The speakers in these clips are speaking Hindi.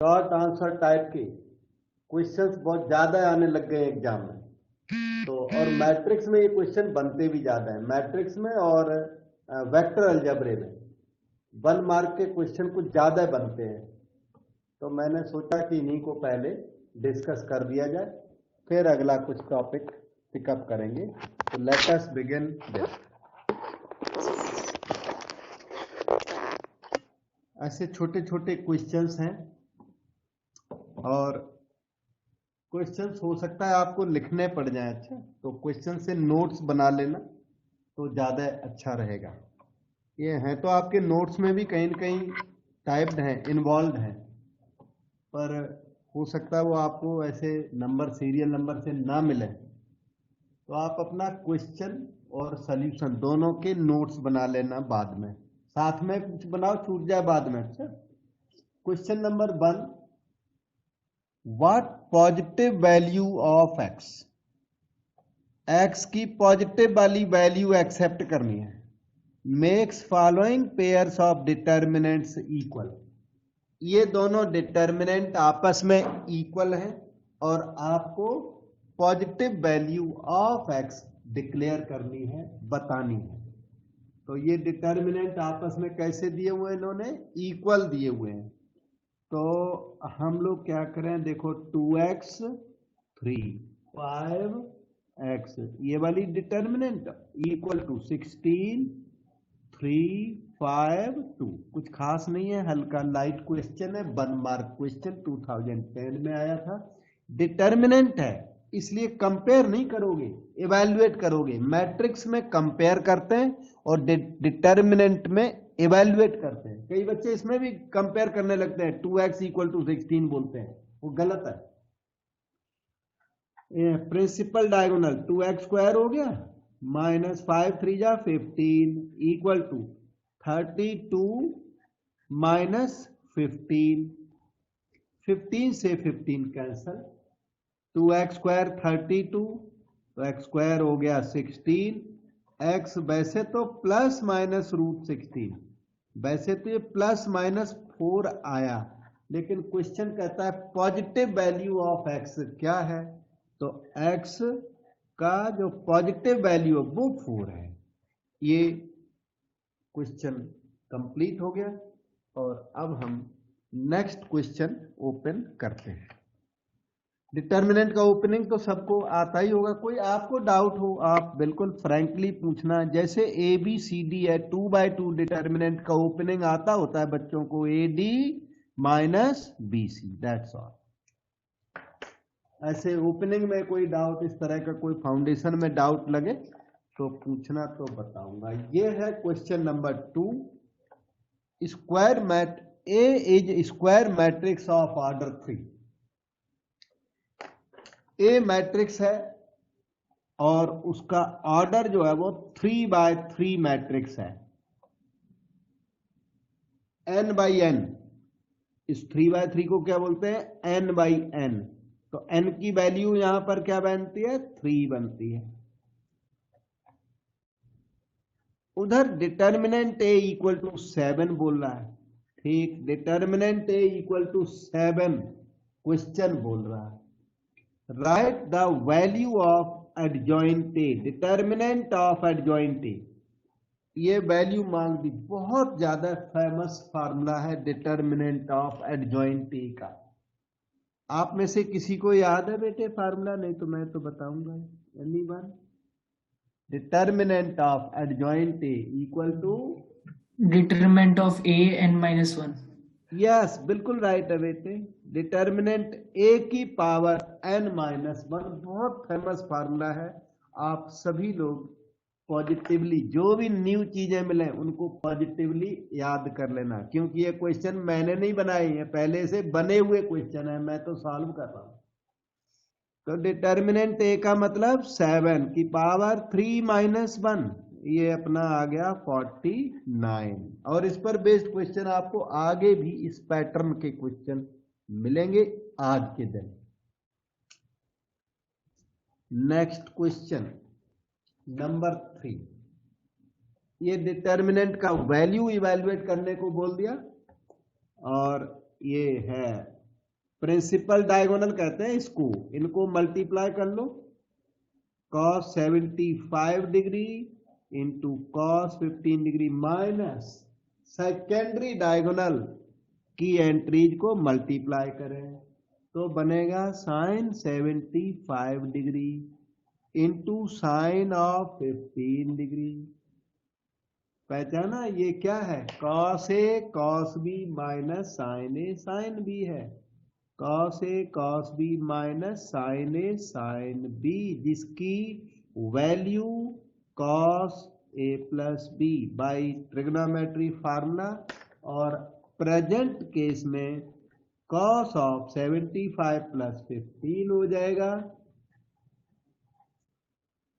शॉर्ट आंसर टाइप के क्वेश्चंस बहुत ज्यादा आने लग गए एग्जाम में, तो और मैट्रिक्स में ये क्वेश्चन बनते भी ज्यादा है। मैट्रिक्स में और वेक्टर अलजेब्रे में 1 मार्क के क्वेश्चन कुछ ज्यादा बनते हैं, तो मैंने सोचा कि इन्हीं को पहले डिस्कस कर दिया जाए, फिर अगला कुछ टॉपिक पिकअप करेंगे। तो लेट अस बिगिन दिस। ऐसे छोटे छोटे क्वेश्चंस हैं, और क्वेश्चंस हो सकता है आपको लिखने पड़ जाए। अच्छा, तो क्वेश्चन से नोट्स बना लेना तो ज़्यादा अच्छा रहेगा। ये हैं तो आपके नोट्स में भी कहीं न कहीं टाइप्ड हैं, इन्वॉल्व हैं, पर हो सकता है वो आपको ऐसे नंबर, सीरियल नंबर से ना मिले, तो आप अपना क्वेश्चन और सॉल्यूशन दोनों के नोट्स बना लेना बाद में, साथ में कुछ बनाओ, छूट जाए बाद में। अच्छा, question number 1, what positive value of x, x की पॉजिटिव वाली वैल्यू एक्सेप्ट करनी है, makes following pairs of determinants equal. ये दोनों डिटर्मिनेंट आपस में इक्वल हैं और आपको positive value of x declare करनी है, बतानी है। तो ये डिटर्मिनेंट आपस में कैसे दिए हुए हैं, इन्होंने इक्वल दिए हुए हैं। तो हम लोग क्या करें, देखो 2x 3 5x, ये वाली डिटर्मिनेंट इक्वल टू 16 3 5 2। कुछ खास नहीं है, हल्का लाइट क्वेश्चन है, 1 मार्क क्वेश्चन 2010 में आया था। डिटर्मिनेंट है इसलिए कंपेयर नहीं करोगे, इवैल्यूएट करोगे। मैट्रिक्स में कंपेयर करते हैं और डिटर्मिनेंट में इवैल्यूएट करते हैं। कई बच्चे इसमें भी कंपेयर करने लगते हैं, 2x इक्वल टू 16 बोलते हैं, वो गलत है। प्रिंसिपल डायगोनल 2x स्क्वायर हो गया माइनस 5 3 जा 15 इक्वल टू 32 माइनस 15, 15 से 15 कैंसल, 2x स्क्वायर 32, तो x स्क्वायर हो गया 16, x वैसे तो प्लस माइनस रूट 16, वैसे तो ये प्लस माइनस 4 आया, लेकिन क्वेश्चन कहता है पॉजिटिव वैल्यू ऑफ x क्या है, तो x का जो पॉजिटिव वैल्यू है वो 4 है। ये क्वेश्चन कंप्लीट हो गया, और अब हम नेक्स्ट क्वेश्चन ओपन करते हैं। डिटर्मिनेंट का ओपनिंग तो सबको आता ही होगा, कोई आपको डाउट हो आप बिल्कुल फ्रैंकली पूछना। जैसे ए बी सी डी है, 2/2 डिटर्मिनेंट का ओपनिंग आता होता है बच्चों को, A D minus B C, that's all. ऐसे ओपनिंग में कोई डाउट, इस तरह का कोई फाउंडेशन में डाउट लगे तो पूछना, तो बताऊंगा। ये है question number 2। Square mat A is square matrix of order 3। A matrix है और उसका ऑर्डर जो है वो 3/3 मैट्रिक्स है। n/n, इस 3/3 को क्या बोलते हैं, n/n। तो n की वैल्यू यहां पर क्या बनती है, 3 बनती है। उधर डिटर्मिनेंट ए इक्वल टू 7 बोल रहा है, ठीक, determinant A equal to 7 question बोल रहा है। Write the value of adjoint A, determinant of adjoint A, ये वैल्यू मांग दी। बहुत ज्यादा फेमस फार्मूला है डिटर्मिनेंट ऑफ एडजॉइंट ए का। आप में से किसी को याद है बेटे फार्मूला? नहीं तो मैं तो बताऊंगा। Anyone? Determinant of adjoint A equal to determinant of A n-1। Yes, बिल्कुल राइट है बेटे। डिटर्मिनेंट ए की पावर n-1, बहुत फेमस फार्मूला है। आप सभी लोग पॉजिटिवली जो भी न्यू चीजें मिले उनको पॉजिटिवली याद कर लेना, क्योंकि ये क्वेश्चन मैंने नहीं बनाए हैं, पहले से बने हुए क्वेश्चन है, मैं तो सॉल्व कर रहा हूं। तो डिटर्मिनेंट ए का मतलब 7 की पावर 3-1, ये अपना आ गया 49। और इस पर बेस्ड क्वेश्चन आपको आगे भी इस पैटर्न के क्वेश्चन मिलेंगे आज के दिन। नेक्स्ट क्वेश्चन नंबर 3, ये डिटर्मिनेंट का वैल्यू इवैल्यूएट करने को बोल दिया, और ये है प्रिंसिपल डायगोनल कहते हैं इसको, इनको मल्टीप्लाई कर लो, cos 75 degree into cos 15 degree minus secondary diagonal की एंट्रीज को मल्टीप्लाई करें तो बनेगा sin 75 degree into sine of 15 degree. पहचाना ये क्या है, cos A cos B minus sin A sin B है, cos A cos B minus sin A sin B, जिसकी value cos A plus B by trigonometry formula, और प्रेजेंट केस में cos ऑफ 75 प्लस 15 हो जाएगा,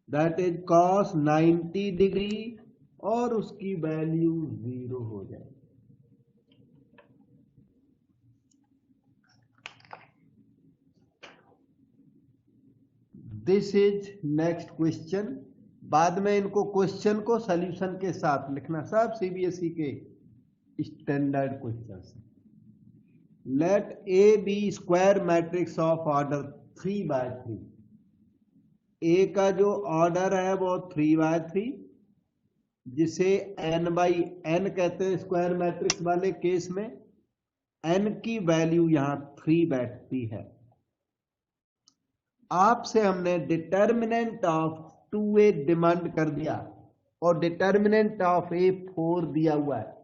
दैट इज cos 90 डिग्री, और उसकी वैल्यू 0 हो जाएगी। This is next question. बाद में इनको क्वेश्चन को सॉल्यूशन के साथ लिखना, सब सीबीएसई के standard question. Let A be square matrix of order 3/3। A का जो ऑर्डर है वो 3/3, जिसे n बाई n कहते हैं स्क्वायर मैट्रिक्स वाले केस में। n की वैल्यू यहां 3 बैठती है। आपसे हमने डिटर्मिनेंट ऑफ 2a डिमांड कर दिया और डिटर्मिनेंट ऑफ a 4 दिया हुआ है।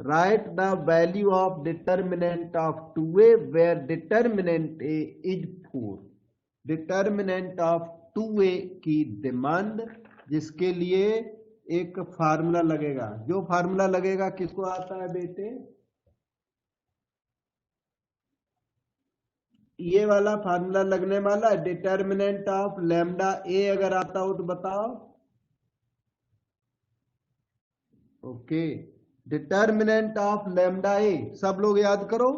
Write the value of determinant of 2a where determinant a is 4। Determinant of 2a की डिमांड, जिसके लिए एक फार्मूला लगेगा। जो फार्मूला लगेगा किसको आता है बेटे, ये वाला फार्मूला लगने वाला है। डिटर्मिनेंट ऑफ लैम्डा ए अगर आता हो तो बताओ। Okay, determinant of lambda A सब लोग याद करो,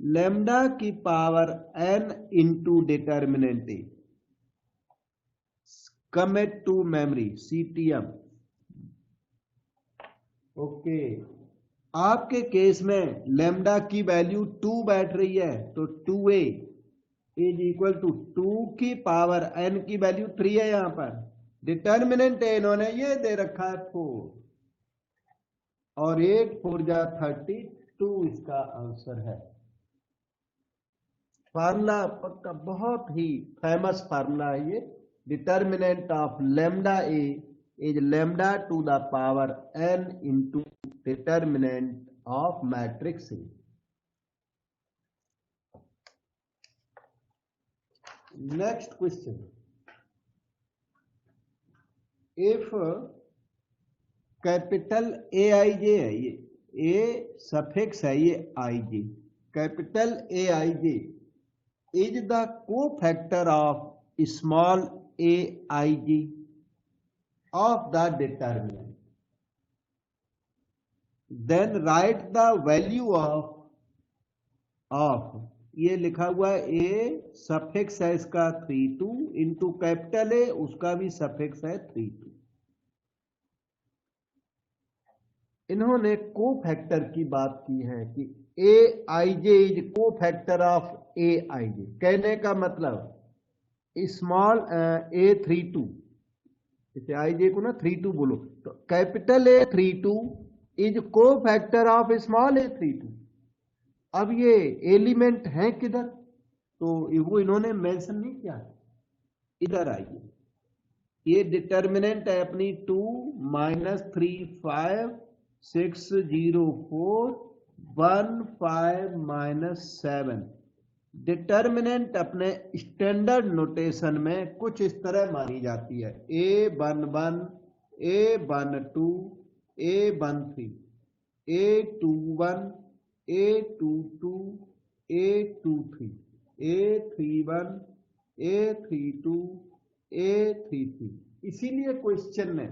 लैम्डा की power n into determinant A. Commit to memory CTM। Okay, आपके केस में लैम्डा की वैल्यू 2 बैठ रही है, तो 2a इज इक्वल टू 2 की पावर n की वैल्यू 3 है। यहां पर डिटर्मिनेंट है, इन्होंने ये दे रखा है 4, और 8 4 जा 32 इसका आंसर है। फार्मूला पक्का बहुत ही फेमस फार्मूला है ये। Determinant of lambda A is lambda to the power n into determinant of matrix A. Next question, if capital A I J है, ये ए सफिक्स है, ये I J, capital A I J is the cofactor of small A I J of the determinant, then write the value of ये लिखा हुआ है ए सफिक्स है इसका 32 इंटू कैपिटल ए, उसका भी सफिक्स है 32। इन्होंने को फैक्टर की बात की है कि ए आई जे इज को फैक्टर ऑफ ए आई जे। कहने का मतलब स्मॉल A32, इसे आई जे को ना 32 बोलो, तो कैपिटल A32 इज को फैक्टर ऑफ स्मॉल A32। अब ये एलिमेंट है किधर, तो वो इन्होंने मेंशन नहीं किया। इधर आइए, ये डिटर्मिनेंट है अपनी 2 -3 5 6 0 4 1 5 -7। डिटर्मिनेंट अपने स्टैंडर्ड नोटेशन में कुछ इस तरह मानी जाती है, A11 A12 A13 A21 A22 A23 A31 A32 A33। इसीलिए क्वेश्चन ने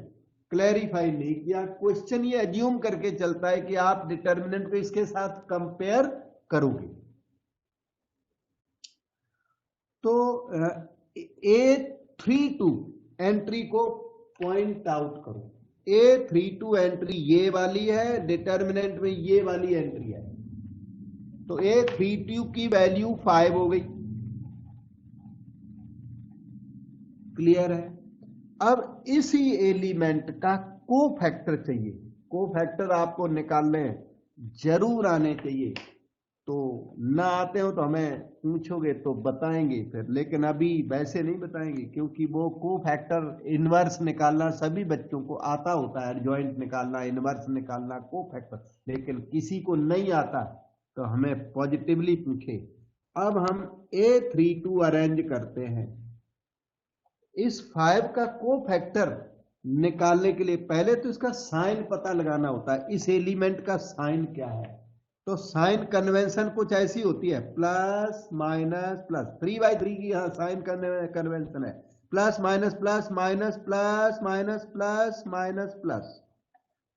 क्लैरिफाई नहीं किया। क्वेश्चन ये एज्यूम करके चलता है कि आप डिटर्मिनेंट को इसके साथ कंपेयर करोगे। तो A32 एंट्री को पॉइंट आउट करो। A32 एंट्री ये वाली है, डिटर्मिनेंट में ये वाली एंट्री है। तो A32 की वैल्यू 5 हो गई। क्लियर है? अब इसी एलिमेंट का कोफैक्टर चाहिए। कोफैक्टर आपको निकालने जरूर आने चाहिए। तो ना आते हो तो हमें पूछोगे तो बताएंगे फिर, लेकिन अभी वैसे नहीं बताएंगे, क्योंकि वो कोफैक्टर इनवर्स निकालना सभी बच्चों को आता होता है, एडजॉइंट निकालना, इनवर्स निकालना, कोफैक्टर, लेकिन किसी को नहीं आता तो हमें पॉजिटिवली पूछे। अब हम A32 अरेंज करते हैं। इस 5 का कोफैक्टर निकालने के लिए पहले तो इसका साइन पता लगाना होता है। इस एलिमेंट का साइन क्या है? तो साइन कन्वेंशन कुछ ऐसी होती है, प्लस माइनस प्लस। 3/3 की यहाँ साइन कन्वेंशन है plus minus plus minus plus minus plus minus plus.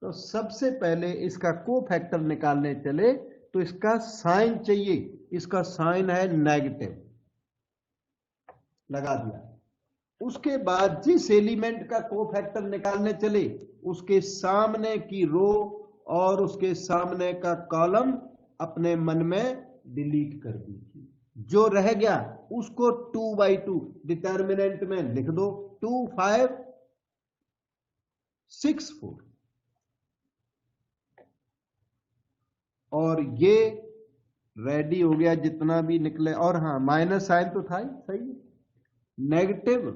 तो सबसे पहले इसका कोफैक्टर निकालने चले तो इसका साइन चाहिए। इसका साइन है नेगेटिव, लगा दिया। उसके बाद जिस एलिमेंट का कोफैक्टर निकालने चले उसके सामने की रो और उसके सामने का कॉलम अपने मन में डिलीट कर दीजिए। जो रह गया उसको 2/2 डिटर्मिनेंट में लिख दो। 2 5 6 4 और ये रेडी हो गया जितना भी निकले। और हाँ, माइनस साइन तो था ही, सही। नेगेटिव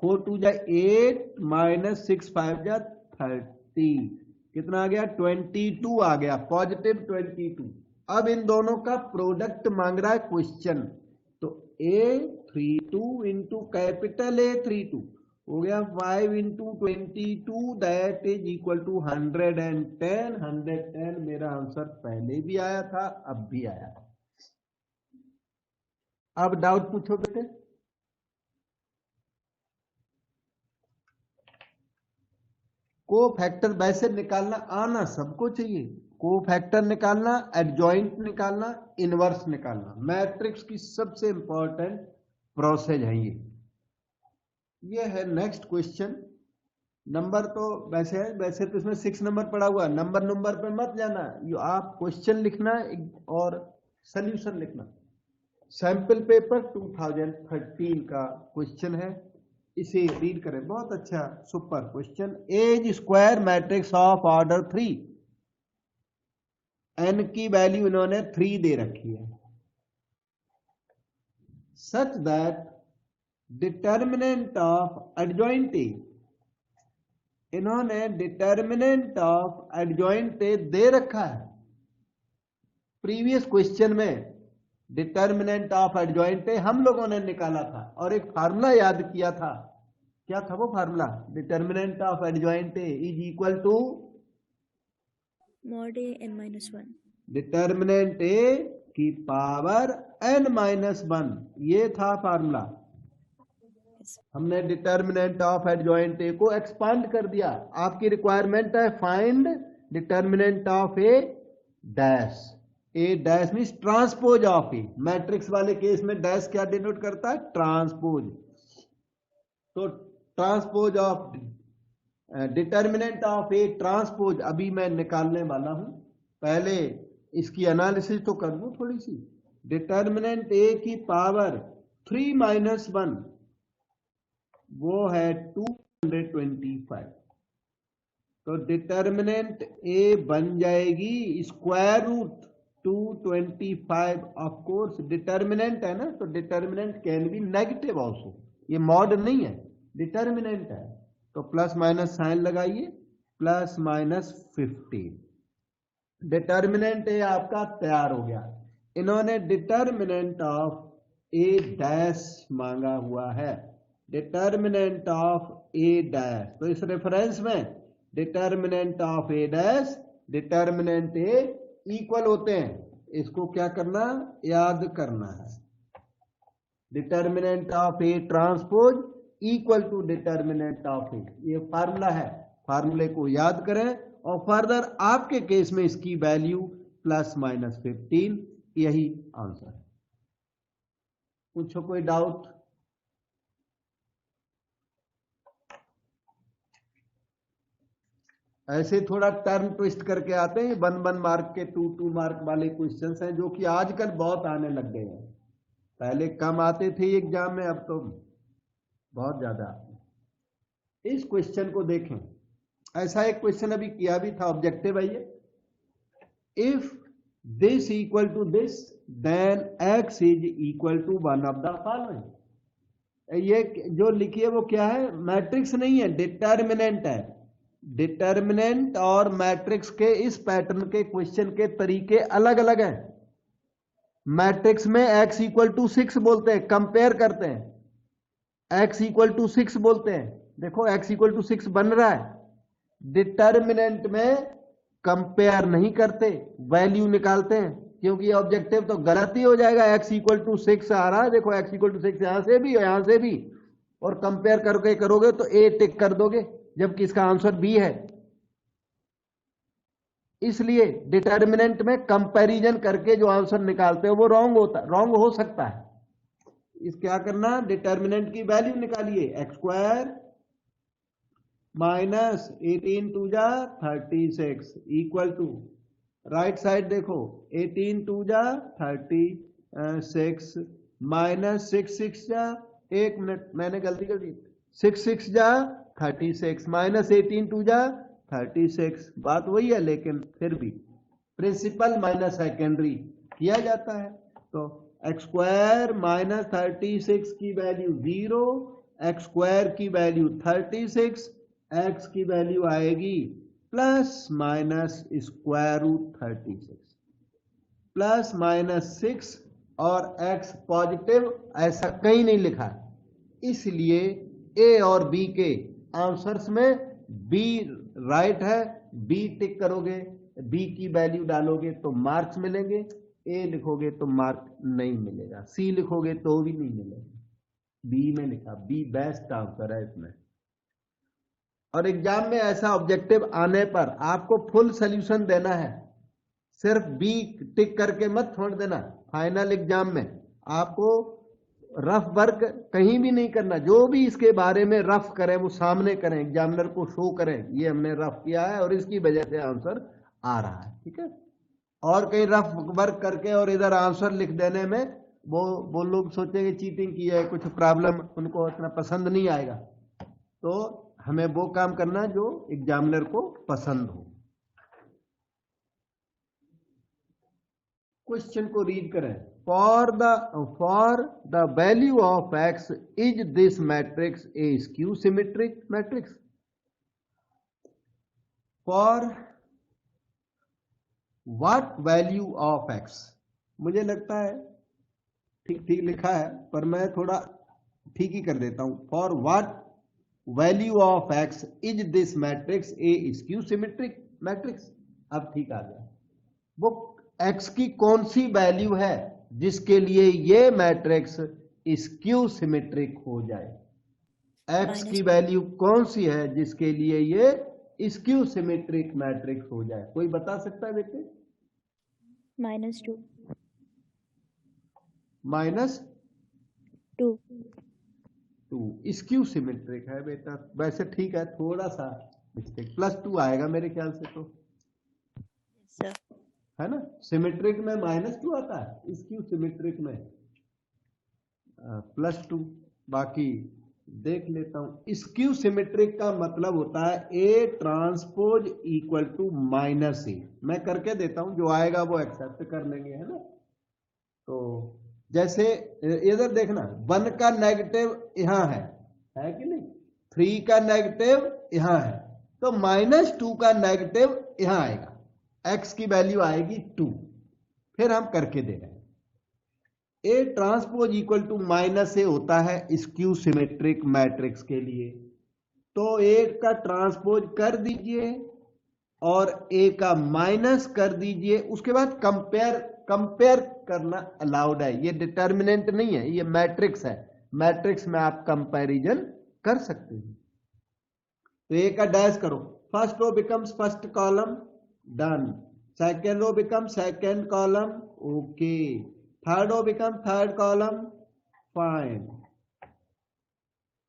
4 2 जा 8 माइनस 6 5 जा 30, कितना आ गया? 22 आ गया, पॉजिटिव 22। अब इन दोनों का प्रोडक्ट मांग रहा है क्वेश्चन, तो A32 इंटू कैपिटल A32 हो गया 5 into 22, that is equal to 110। 110 मेरा आंसर पहले भी आया था, अब भी आया। अब डाउट पूछो बेटे। कोफैक्टर वैसे निकालना आना सबको चाहिए। कोफैक्टर निकालना, एडजॉइंट निकालना, इनवर्स निकालना, मैट्रिक्स की सबसे इंपॉर्टेंट प्रोसेस है ये है। Next question. नंबर तो वैसे है, वैसे तो इसमें 6 नंबर पड़ा हुआ, नंबर पे मत जाना, ये आप क्वेश्चन लिखना और सॉल्यूशन लिखना। सैंपल पेपर 2013 का क्वेश्चन है, इसे रीड करें। बहुत अच्छा, super question. As square matrix of order 3, n की वैल्यू इन्होंने 3 दे रखी है, such that determinant of adjoint A, इन्होंने डिटर्मिनेंट ऑफ एडजॉइंट ए दे रखा है। प्रीवियस क्वेश्चन में डिटर्मिनेंट ऑफ एडजॉइंट ए हम लोगों ने निकाला था और एक फार्मूला याद किया था। क्या था वो formula? Determinant of adjoint A is equal to mod a n minus 1। Determinant A की पावर n-1, ये था फार्मूला। हमने डिटर्मिनेंट ऑफ एडजॉइंट ए को एक्सपांड कर दिया। आपकी रिक्वायरमेंट है find determinant of A dash. A dash means transpose of A. Matrix वाले केस में डैश क्या डिनोट करता है? ट्रांसपोज। तो transpose of determinant of A transpose अभी मैं निकालने वाला हूं। पहले इसकी एनालिसिस तो कर लूं थोड़ी सी। डिटर्मिनेंट ए की पावर 3-1 वो है 225। तो डिटर्मिनेंट ए बन जाएगी square root 225। Of course determinant है ना, तो determinant can be negative also, ये मॉड नहीं है, डिटर्मिनेंट है। तो प्लस माइनस साइन लगाइए, प्लस माइनस 15। डिटर्मिनेंट ए आपका तैयार हो गया। इन्होंने डिटर्मिनेंट ऑफ ए डैश मांगा हुआ है, डिटर्मिनेंट ऑफ ए डैश। तो इस रेफरेंस में determinant of A dash determinant A इक्वल होते हैं। इसको क्या करना, याद करना है। Determinant of A transpose equal to determinant of A, ये फार्मूला है। फार्मूले को याद करें और फर्दर आपके केस में इसकी वैल्यू प्लस माइनस 15, यही आंसर है। पूछो कोई डाउट? ऐसे थोड़ा टर्न ट्विस्ट करके आते हैं, 1 मार्क के 2 मार्क वाले क्वेश्चंस हैं जो कि आजकल बहुत आने लग गए हैं। पहले कम आते थे एग्जाम में, अब तो बहुत ज्यादा आते हैं। इस क्वेश्चन को देखें, ऐसा एक क्वेश्चन अभी किया भी था, ऑब्जेक्टिव है ये। If this equal to this then x is equal to one of the following. ये जो लिखी है वो क्या है? मैट्रिक्स नहीं है, डिटर्मिनेंट है। डिटर्मिनेंट और मैट्रिक्स के इस पैटर्न के क्वेश्चन के तरीके अलग अलग हैं। मैट्रिक्स में x इक्वल टू 6 बोलते हैं, कंपेयर करते हैं, x इक्वल टू 6 बोलते हैं, देखो x इक्वल टू 6 बन रहा है। डिटर्मिनेंट में कंपेयर नहीं करते, वैल्यू निकालते हैं, क्योंकि ये ऑब्जेक्टिव तो गलत ही हो जाएगा। x इक्वल टू 6 आ रहा है, देखो x इक्वल टू 6 यहां से भी और यहां से भी, और कंपेयर करके करोगे तो a टिक कर दोगे, जबकि इसका आंसर b है। इसलिए डिटर्मिनेंट में कंपैरिजन करके जो आंसर निकालते हो वो रॉन्ग हो सकता है। इस क्या करना, डिटर्मिनेंट की वैल्यू निकालिए, एक्स स्क्वायर माइनस 18 टू जा 36 इक्वल टू, राइट साइड देखो 18 टू जा 36 माइनस 6 जा, 1 मिनट मैंने गलती कर दी, 6 जा 36 माइनस 18 टू जा 36, बात वही है लेकिन फिर भी प्रिंसिपल माइनस सेकेंडरी किया जाता है। तो एक्स स्क्वायर माइनस 36 की वैल्यू 0, एक्स स्क्वायर की वैल्यू 36, एक्स की वैल्यू आएगी plus minus square root 36 plus minus 6, और x पॉजिटिव ऐसा कहीं नहीं लिखा है, इसलिए ए और बी के आंसर्स में बी राइट है। बी टिक करोगे, बी की वैल्यू डालोगे तो मार्क्स मिलेंगे, ए लिखोगे तो मार्क नहीं मिलेगा, सी लिखोगे तो भी नहीं मिलेगा, बी में लिखा, बी बेस्ट आंसर है इसमें। और एग्जाम में ऐसा ऑब्जेक्टिव आने पर आपको फुल सॉल्यूशन देना है, सिर्फ बी टिक करके मत छोड़ देना। फाइनल एग्जाम में आपको रफ वर्क कहीं भी नहीं करना, जो भी इसके बारे में रफ करें वो सामने करें, एग्जामिनर को शो करें ये हमने रफ किया है और इसकी वजह से आंसर आ रहा है, ठीक है। और कहीं रफ वर्क करके और इधर आंसर लिख देने में वो लोग सोचेंगे चीटिंग की है, कुछ प्रॉब्लम, उनको इतना पसंद नहीं आएगा। तो हमें वो काम करना जो एग्जामिनर को पसंद हो। क्वेश्चन को रीड करें, for the value of x is this matrix A skew symmetric matrix. For what value of x, मुझे लगता है ठीक ठीक लिखा है पर मैं थोड़ा ठीक ही कर देता हूं, for what value of x is this matrix A skew symmetric matrix. अब ठीक आ गया, वो x की कौन सी वैल्यू है जिसके लिए ये मैट्रिक्स स्क्यू सिमेट्रिक हो जाए। x की वैल्यू कौन सी है जिसके लिए ये स्क्यू सिमेट्रिक मैट्रिक्स हो जाए, कोई बता सकता है बेटे? -2 -2 स्क्यू सिमेट्रिक है बेटा, वैसे ठीक है, थोड़ा सा मिस्टेक, +2 आएगा मेरे ख्याल से, तो सर है ना। सिमेट्रिक में -2 आता है, स्क्यू सिमेट्रिक में +2। बाकी देख लेता हूं, स्क्यू सिमेट्रिक का मतलब होता है A transpose equal to -A। मैं करके देता हूं, जो आएगा वो एक्सेप्ट कर लेंगे, है ना। तो जैसे इधर देखना, 1 का नेगेटिव यहां है कि नहीं, 3 का नेगेटिव यहां है, तो -2 का नेगेटिव यहां आएगा, x की वैल्यू आएगी 2। फिर हम करके दे रहे हैं, A transpose equal to -A होता है स्क्यू सिमेट्रिक मैट्रिक्स के लिए, तो A का ट्रांसपोज कर दीजिए और A का माइनस कर दीजिए, उसके बाद कंपेयर करना अलाउड है, ये डिटर्मिनेंट नहीं है, ये मैट्रिक्स है, मैट्रिक्स में आप कंपैरिजन कर सकते हैं। तो A का डैश करो, first row becomes first column, done, second row become second column, okay, third row become third column, fine.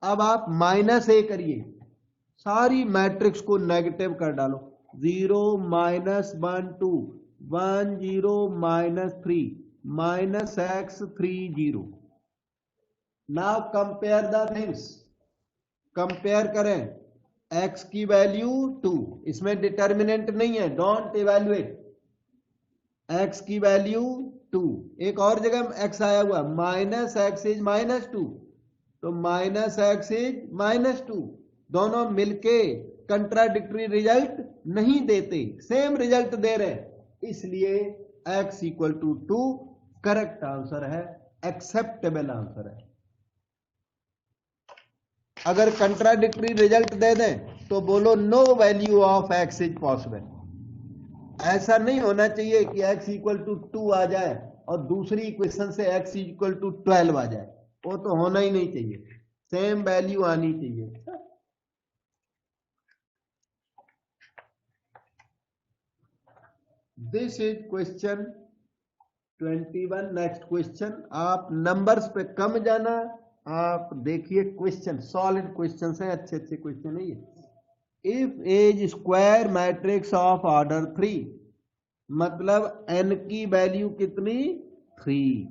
अब आप -A करिए, सारी मैट्रिक्स को नेगेटिव कर डालो, 0 minus 1 2 1 0 minus 3 minus x 3 0. now compare the things. Compare करें. x की वैल्यू 2, इसमें डिटर्मिनेंट नहीं है, डोंट इवैल्यूएट. x की वैल्यू 2, एक और जगह x आया हुआ माइनस एक्स इज माइनस 2, तो माइनस एक्स इज माइनस 2. दोनों मिलके कंट्राडिक्टरी रिजल्ट नहीं देते, सेम रिजल्ट दे रहे हैं, इसलिए x equal to 2 correct answer है, एक्सेप्टेबल आंसर है. अगर कंट्राडिक्टरी रिजल्ट दे दें तो बोलो no value of x is possible. ऐसा नहीं होना चाहिए कि x इक्वल टू 2 आ जाए और दूसरी इक्वेशन से x इक्वल टू 12 आ जाए, वो तो होना ही नहीं चाहिए, सेम वैल्यू आनी चाहिए. This is question 21. Next question. आप नंबर्स पे कम जाना, आप देखिए क्वेश्चन, सॉलिड क्वेश्चन है, अच्छे अच्छे क्वेश्चन है ये. If as square matrix of order 3, मतलब n की वैल्यू कितनी 3.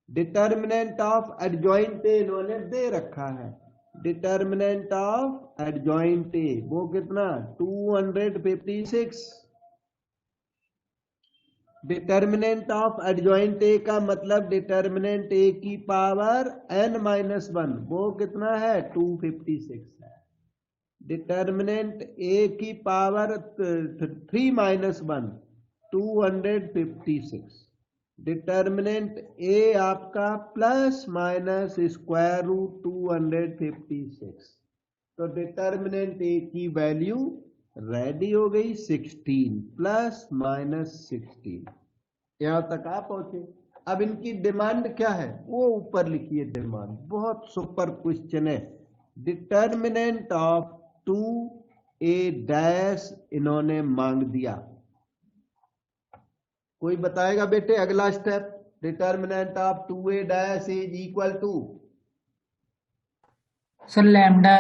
डिटर्मिनेंट ऑफ एडजॉइंट ए इन्होंने दे रखा है. डिटर्मिनेंट ऑफ एडजॉइंट ए वो कितना 256. डिटर्मिनेंट ऑफ एडजॉइंट ए का मतलब डिटर्मिनेंट ए की पावर n-1, वो कितना है 256 है. डिटर्मिनेंट ए की पावर 3-1 256. डिटर्मिनेंट ए आपका प्लस माइनस स्क्वायर रूट 256. तो डिटर्मिनेंट ए की वैल्यू रेडी हो गई 16 प्लस माइनस 16. यहां तक आप पहुंचे. अब इनकी डिमांड क्या है वो ऊपर लिखिए. डिमांड बहुत सुपर क्वेश्चन है. डिटर्मिनेंट ऑफ 2a' इन्होंने मांग दिया. कोई बताएगा बेटे अगला step. Determinant of 2a' is equal to sir lambda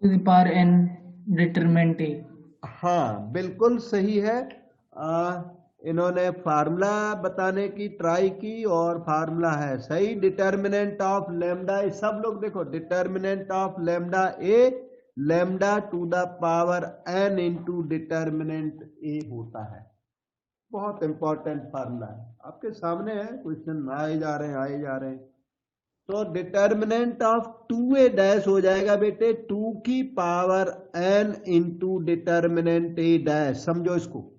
to the power n determinant A. हाँ बिल्कुल सही है. इन्होंने फार्मूला बताने की ट्राई की और फार्मूला है सही. डिटर्मिनेंट ऑफ लैम्डा, सब लोग देखो, determinant of lambda A lambda to the power n into determinant A होता है. बहुत इंपॉर्टेंट फार्मूला है, आपके सामने है, क्वेश्चन आए जा रहे हैं. तो डिटर्मिनेंट ऑफ 2a' हो जाएगा बेटे 2 की power n into determinant a'. समझो इसको.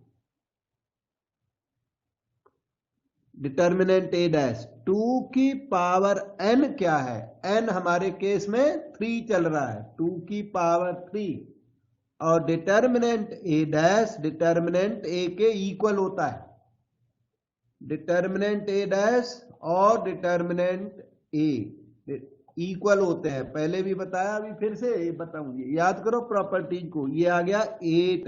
डिटर्मिनेंट a' 2 की पावर n क्या है, n हमारे केस में 3 चल रहा है, 2 की पावर 3. और डिटर्मिनेंट a' डिटर्मिनेंट a के इक्वल होता है. डिटर्मिनेंट a' और डिटर्मिनेंट a इक्वल होते हैं. पहले भी बताया, अभी फिर से बताऊंगी, याद करो प्रॉपर्टीज को. ये आ गया 8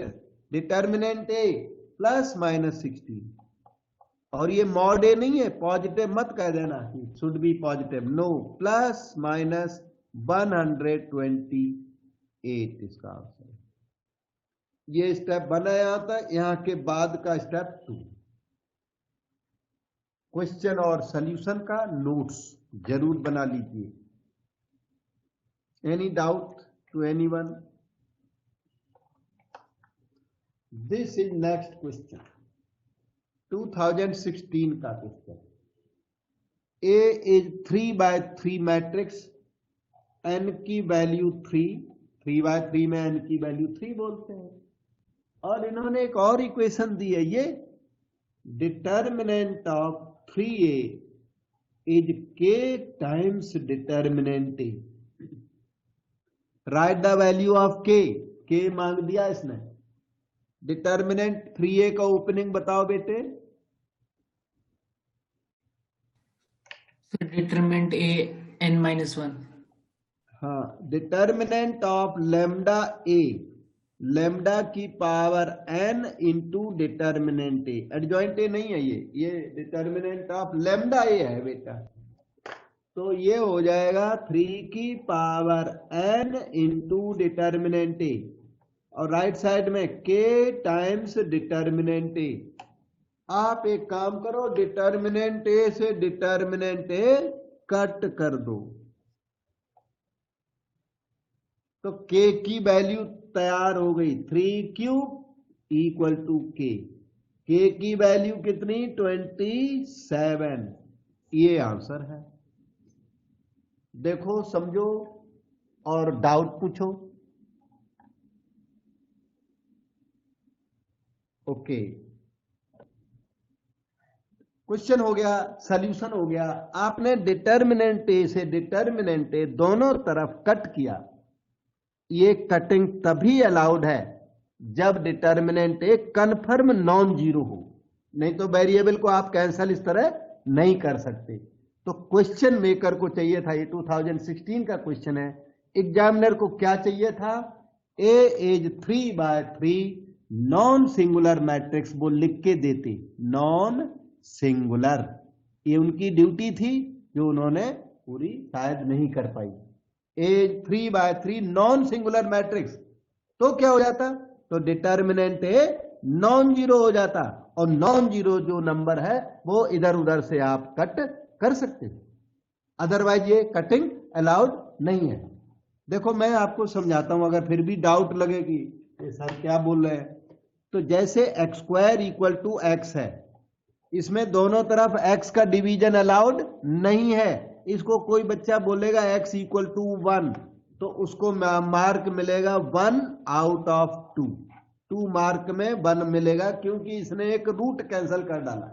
डिटर्मिनेंट a प्लस माइनस 16. और ये मॉड ए नहीं है, पॉजिटिव मत कह देना, should be positive. No, plus minus 128 इसका आंसर. ये स्टेप 1 है यहां तक. यहां के बाद का स्टेप 2. क्वेश्चन और सॉल्यूशन का नोट्स जरूर बना लीजिए. Any doubt to anyone? This is next question 2016 का question. A is 3/3 matrix, n की वैल्यू 3/3 में n की वैल्यू 3 बोलते हैं. और इन्होंने एक और इक्वेशन दी है, ये determinant of 3a is k times determinant a. Right the value of k मांग दिया इसने. डिटर्मिनेंट 3a का ओपनिंग बताओ बेटे. Determinant A n-1. हाँ, determinant of lambda A, lambda की power n into determinant A. Adjoint A नहीं है ये डिटर्मिनेंट ऑफ लैम्डा ए है बेटा. तो ये हो जाएगा 3 की पावर n इंटू डिटर्मिनेंट ए. और राइट साइड में k टाइम्स डिटर्मिनेंट ए। आप एक काम करो, डिटर्मिनेंट ए से डिटर्मिनेंट ए कट कर दो, तो k की वैल्यू तैयार हो गई 3 क्यूब = k। k की वैल्यू कितनी? 27। ये आंसर है। देखो, समझो और डाउट पूछो। ओके, क्वेश्चन हो गया, सॉल्यूशन हो गया। आपने डिटर्मिनेंट ए से डिटर्मिनेंट ए दोनों तरफ कट किया। ये कटिंग तभी अलाउड है जब डिटर्मिनेंट ए कन्फर्म नॉन जीरो हो, नहीं तो वेरिएबल को आप कैंसिल इस तरह नहीं कर सकते। तो क्वेश्चन मेकर को चाहिए था, ये 2016 का क्वेश्चन है, एग्जामिनर को क्या चाहिए था? ए इज 3/3 नॉन सिंगुलर मैट्रिक्स वो लिख के देते, नॉन सिंगुलर। ये उनकी ड्यूटी थी जो उन्होंने पूरी शायद नहीं कर पाई। ए 3/3 नॉन सिंगुलर मैट्रिक्स, तो क्या हो जाता? तो डिटर्मिनेंट ए नॉन जीरो हो जाता, और नॉन जीरो जो नंबर है वो इधर उधर से आप कट कर सकते हो, अदरवाइज ये कटिंग अलाउड नहीं है। देखो, मैं आपको समझाता हूं, अगर फिर भी डाउट लगे कि ये सर क्या बोल रहे हैं, तो जैसे x² = x है, इसमें दोनों तरफ x का डिवीजन अलाउड नहीं है। इसको कोई बच्चा बोलेगा x = 1, तो उसको मार्क मिलेगा 1/2। 2 मार्क में 1 मिलेगा, क्योंकि इसने एक रूट कैंसिल कर डाला।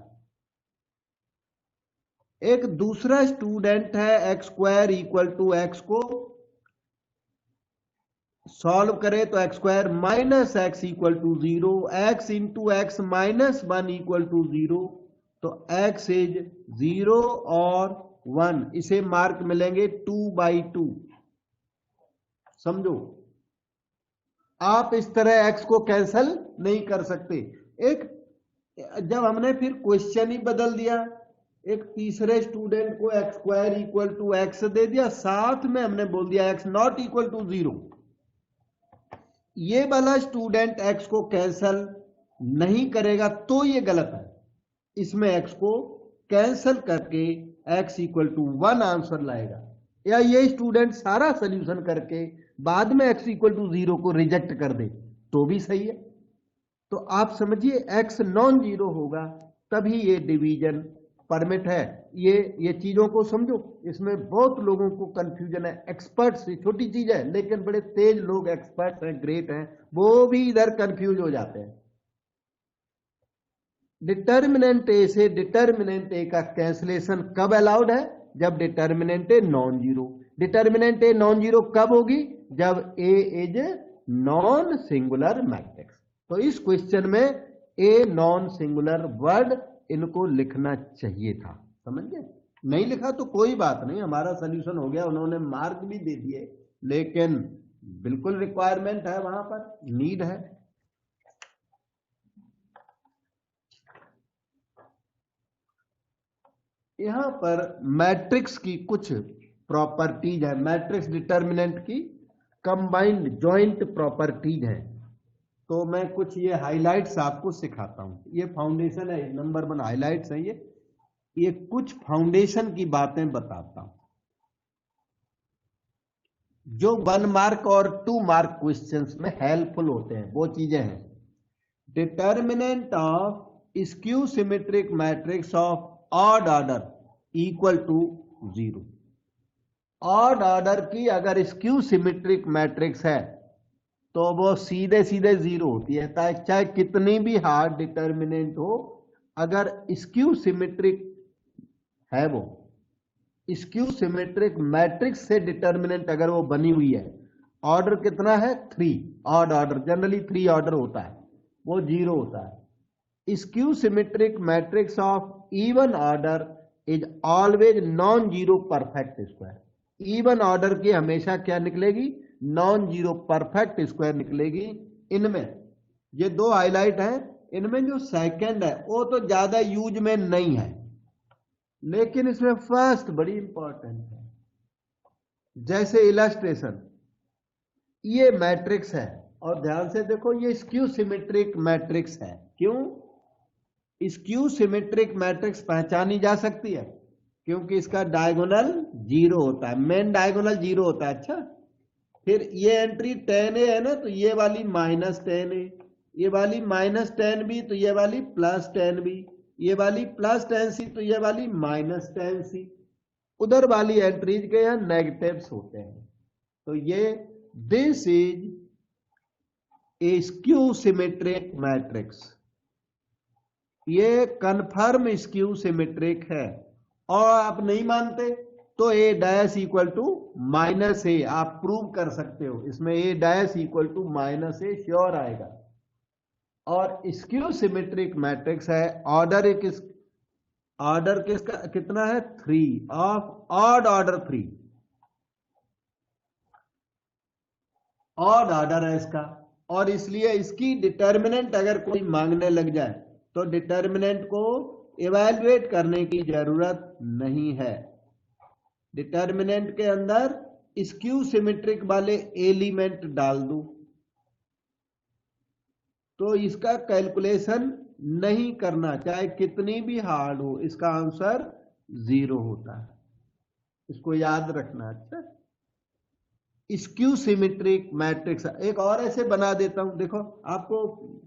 एक दूसरा स्टूडेंट है, x² = x को सॉल्व करे तो x² - x = 0, x × x - 1 = 0, तो x इज 0 और 1, इसे मार्क मिलेंगे 2/2। समझो, आप इस तरह x को कैंसिल नहीं कर सकते। एक जब हमने फिर क्वेश्चन ही बदल दिया, एक तीसरे स्टूडेंट को x² = x दे दिया, साथ में हमने बोल दिया x ≠ = 0। ये वाला स्टूडेंट x को कैंसिल नहीं करेगा तो ये गलत है। इसमें x को कैंसिल करके x = 1 आंसर लाएगा, या ये स्टूडेंट सारा सॉल्यूशन करके बाद में x = 0 को रिजेक्ट कर दे तो भी सही है। तो आप समझिए, x नॉन जीरो होगा तभी ये डिवीजन परमिट है। ये चीजों को समझो, इसमें बहुत लोगों को कंफ्यूजन है। एक्सपर्ट्स छोटी चीज है, लेकिन बड़े तेज लोग एक्सपर्ट हैं, ग्रेट हैं, वो भी इधर कंफ्यूज हो जाते हैं। डिटर्मिनेंट ए से डिटर्मिनेंट ए का कैंसलेशन कब अलाउड है? जब determinant a non zero. Determinant a non zero कब होगी? जब ए इज नॉन सिंगुलर मैट्रिक्स। तो इस क्वेश्चन में ए नॉन सिंगुलर वर्ड इनको लिखना चाहिए था, समझ गए? नहीं लिखा तो कोई बात नहीं, हमारा सॉल्यूशन हो गया, उन्होंने मार्क भी दे दिए, लेकिन बिल्कुल रिक्वायरमेंट है, वहां पर नीड है। यहां पर मैट्रिक्स की कुछ प्रॉपर्टीज है, मैट्रिक्स डिटर्मिनेंट की कंबाइंड जॉइंट प्रॉपर्टीज है। तो मैं कुछ ये हाइलाइट्स आपको सिखाता हूं। ये फाउंडेशन है, नंबर 1 हाइलाइट्स है। ये कुछ फाउंडेशन की बातें बताता हूं जो 1 मार्क और 2 मार्क क्वेश्चंस में हेल्पफुल होते हैं। वो चीजें हैं, determinant of skew symmetric matrix of odd order = 0। Odd order की अगर स्क्यू सिमेट्रिक मैट्रिक्स है तो वो सीधे सीधे 0 होती है, चाहे कितनी भी हार्ड डिटर्मिनेंट हो। अगर स्क्यू सिमेट्रिक है, वो स्क्यू सिमेट्रिक मैट्रिक्स से डिटर्मिनेंट अगर वो बनी हुई है, ऑर्डर कितना है? 3। ऑड ऑर्डर जनरली 3 ऑर्डर होता है, वो 0 होता है। Skew symmetric matrix of even order is always non zero perfect square. Even order की हमेशा क्या निकलेगी? नॉन जीरो परफेक्ट स्क्वायर निकलेगी। इनमें ये 2 हाइलाइट हैं, इनमें जो सेकंड है वो तो ज्यादा यूज में नहीं है, लेकिन इसमें फर्स्ट बड़ी इंपॉर्टेंट है। जैसे इलस्ट्रेशन, ये मैट्रिक्स है और ध्यान से देखो ये स्क्यू सिमेट्रिक मैट्रिक्स है। क्यों स्क्यू सिमेट्रिक मैट्रिक्स पहचानी जा सकती है? क्योंकि इसका डायगोनल 0 होता है, मेन डायगोनल 0 होता है। अच्छा, फिर ये एंट्री 10A है ना, तो ये वाली -10A, ये वाली -10B, तो ये वाली +10B, ये वाली +10C, तो ये वाली -10C। उधर वाली एंट्रीज के यहाँ नेगेटिव्स होते हैं। तो ये this is a skew symmetric matrix, ये कन्फर्म स्क्यू सिमेट्रिक है। और आप नहीं मानते तो A' इक्वल टू -A आप प्रूव कर सकते हो, इसमें A' equal to -A sure आएगा। और स्क्यू सिमेट्रिक मैट्रिक्स है, ऑर्डर किसका कितना है? 3 of odd order 3, odd order है इसका। और इसलिए इसकी डिटर्मिनेंट अगर कोई मांगने लग जाए तो डिटर्मिनेंट को इवैल्यूएट करने की जरूरत नहीं है। डिटर्मिनेंट के अंदर स्क्यू सिमेट्रिक वाले एलिमेंट डाल दूं तो इसका कैलकुलेशन नहीं करना, चाहे कितनी भी हार्ड हो, इसका आंसर 0 होता है। इसको याद रखना। अच्छा, स्क्यू सिमेट्रिक मैट्रिक्स एक और ऐसे बना देता हूं, देखो आपको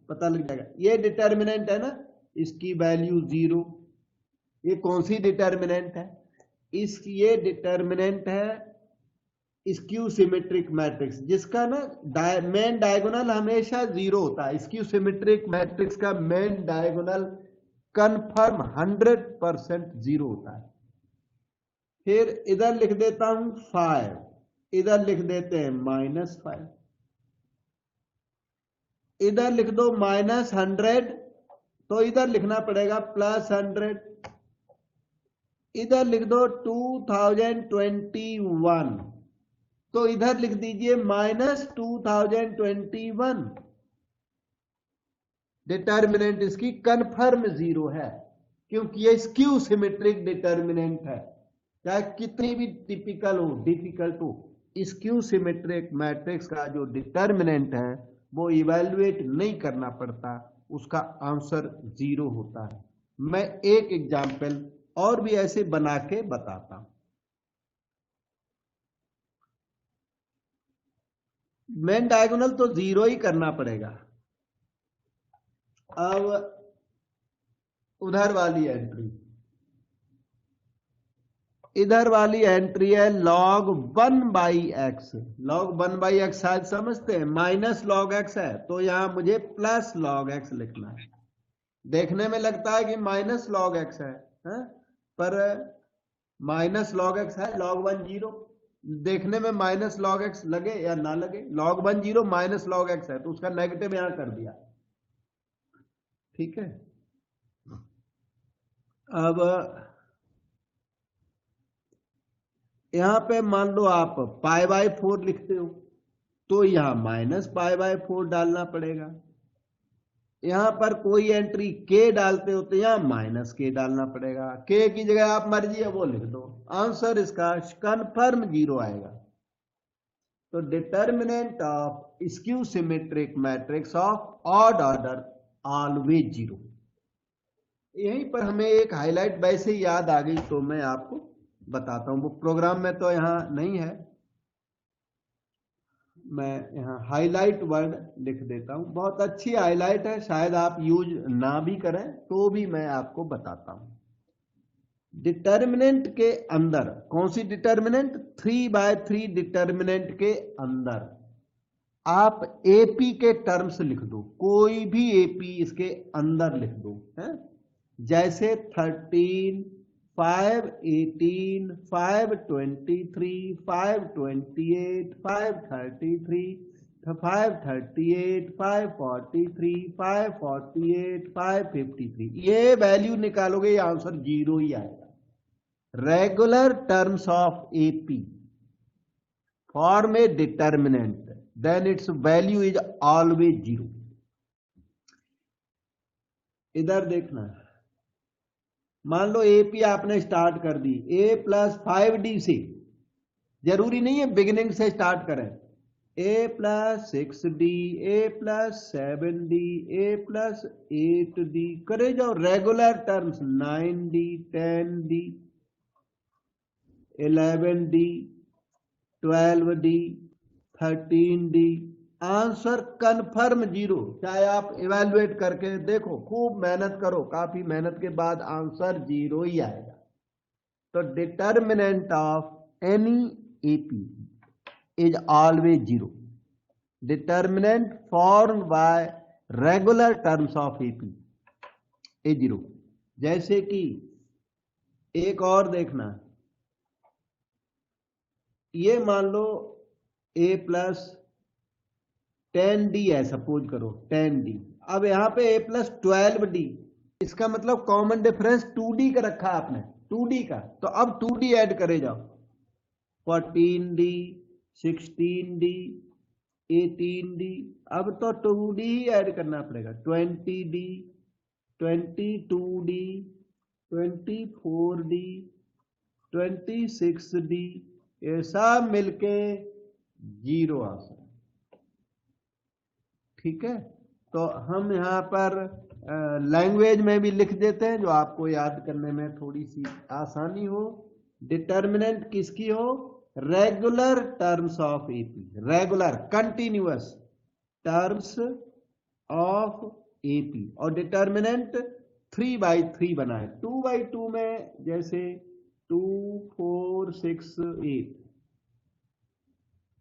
पता लग जाएगा। ये डिटर्मिनेंट है ना, इसकी वैल्यू 0। ये कौन सी डिटर्मिनेंट है? ये डिटर्मिनेंट है स्क्यू सिमेट्रिक मैट्रिक्स, जिसका ना मेन डायगोनल हमेशा 0 होता है। स्क्यू सिमेट्रिक मैट्रिक्स का मेन डायगोनल कंफर्म 100% 0 होता है। फिर इधर लिख देता हूं 5, इधर लिख देते हैं -5, इधर लिख दो -100, तो इधर लिखना पड़ेगा +100, इधर लिख दो 2021, तो इधर लिख दीजिए -2021। डिटर्मिनेंट इसकी कंफर्म 0 है, क्योंकि ये स्क्यू सिमेट्रिक डिटर्मिनेंट है। चाहे कितनी भी टिपिकल हो, डिफिकल्ट हो, स्क्यू सिमेट्रिक मैट्रिक्स का जो डिटर्मिनेंट है वो इवैल्यूएट नहीं करना पड़ता, उसका आंसर 0 होता है। मैं एक एग्जाम्पल और भी ऐसे बना के बताता हूं। मेन डायगोनल तो 0 ही करना पड़ेगा। अब उधर वाली एंट्री, इधर वाली एंट्री है log 1/x। log 1/x शायद समझते हैं, -log x है, तो यहां मुझे +log x लिखना है। देखने में लगता है कि -log x है, पर -log x है, log 1 0। देखने में -log x लगे या ना लगे, log 1 0 -log x है, तो उसका नेगेटिव यहां कर दिया। ठीक है। अब यहां पे मान लो आप π/4 लिखते हो, तो यहां -π/4 डालना पड़ेगा। यहां पर कोई एंट्री k डालते हो तो यहां -k डालना पड़ेगा। k की जगह आप मर्जी है वो लिख दो, आंसर इसका कंफर्म 0 आएगा। तो determinant of skew symmetric matrix of odd order always 0। यहीं पर हमें एक हाईलाइट वैसे ही याद आ गई तो मैं आपको बताता हूं, वो प्रोग्राम में तो यहां नहीं है, मैं यहां हाईलाइट वर्ड लिख देता हूं। बहुत अच्छी हाईलाइट है, शायद आप यूज ना भी करें तो भी मैं आपको बताता हूं। डिटर्मिनेंट के अंदर कौन सी डिटर्मिनेंट? 3/3 डिटर्मिनेंट के अंदर आप एपी के टर्म्स लिख दो, कोई भी एपी इसके अंदर लिख दो, है? जैसे 13, 5, 18, 5, 23, 5, 28, 5, 33, 5, 38, 5, 43, 5, 48, 5, 53, ये वैल्यू निकालोगे ये आंसर 0 ही आएगा। Regular terms of AP form a determinant, then its value is always 0। इधर देखना, मान लो एपी आपने स्टार्ट कर दी a + 5d से, जरूरी नहीं है बिगिनिंग से स्टार्ट करें, a plus 6d, a plus 7d, a plus 8d, करे जाओ regular terms 9d, 10d, 11d, 12d, 13d, answer confirm 0। चाहे आप इवेलुएट करके देखो, खूब मेहनत करो, काफी मेहनत के बाद आंसर 0 ही आएगा। तो determinant of any AP is always 0. Determinant formed by regular terms of AP is 0. जैसे कि एक और देखना, ये मान लो a प्लस 10d है, सपोज करो 10d। अब यहां पे a प्लस 12d, इसका मतलब कॉमन डिफरेंस 2d का रखा आपने, 2d का, तो अब 2d ऐड करे जाओ, 14d, 16d, 18d, अब तो 2d ही ऐड करना पड़ेगा, 20d, 22d, 24d, 26d, ये सब मिलके 0 आंसर। ठीक है, तो हम यहाँ पर लैंग्वेज में भी लिख देते हैं जो आपको याद करने में थोड़ी सी आसानी हो। डिटर्मिनेंट किसकी हो? Regular terms of AP, regular continuous terms of AP, और डिटर्मिनेंट 3/3 बना है। 2/2 में जैसे 2, 4, 6, 8,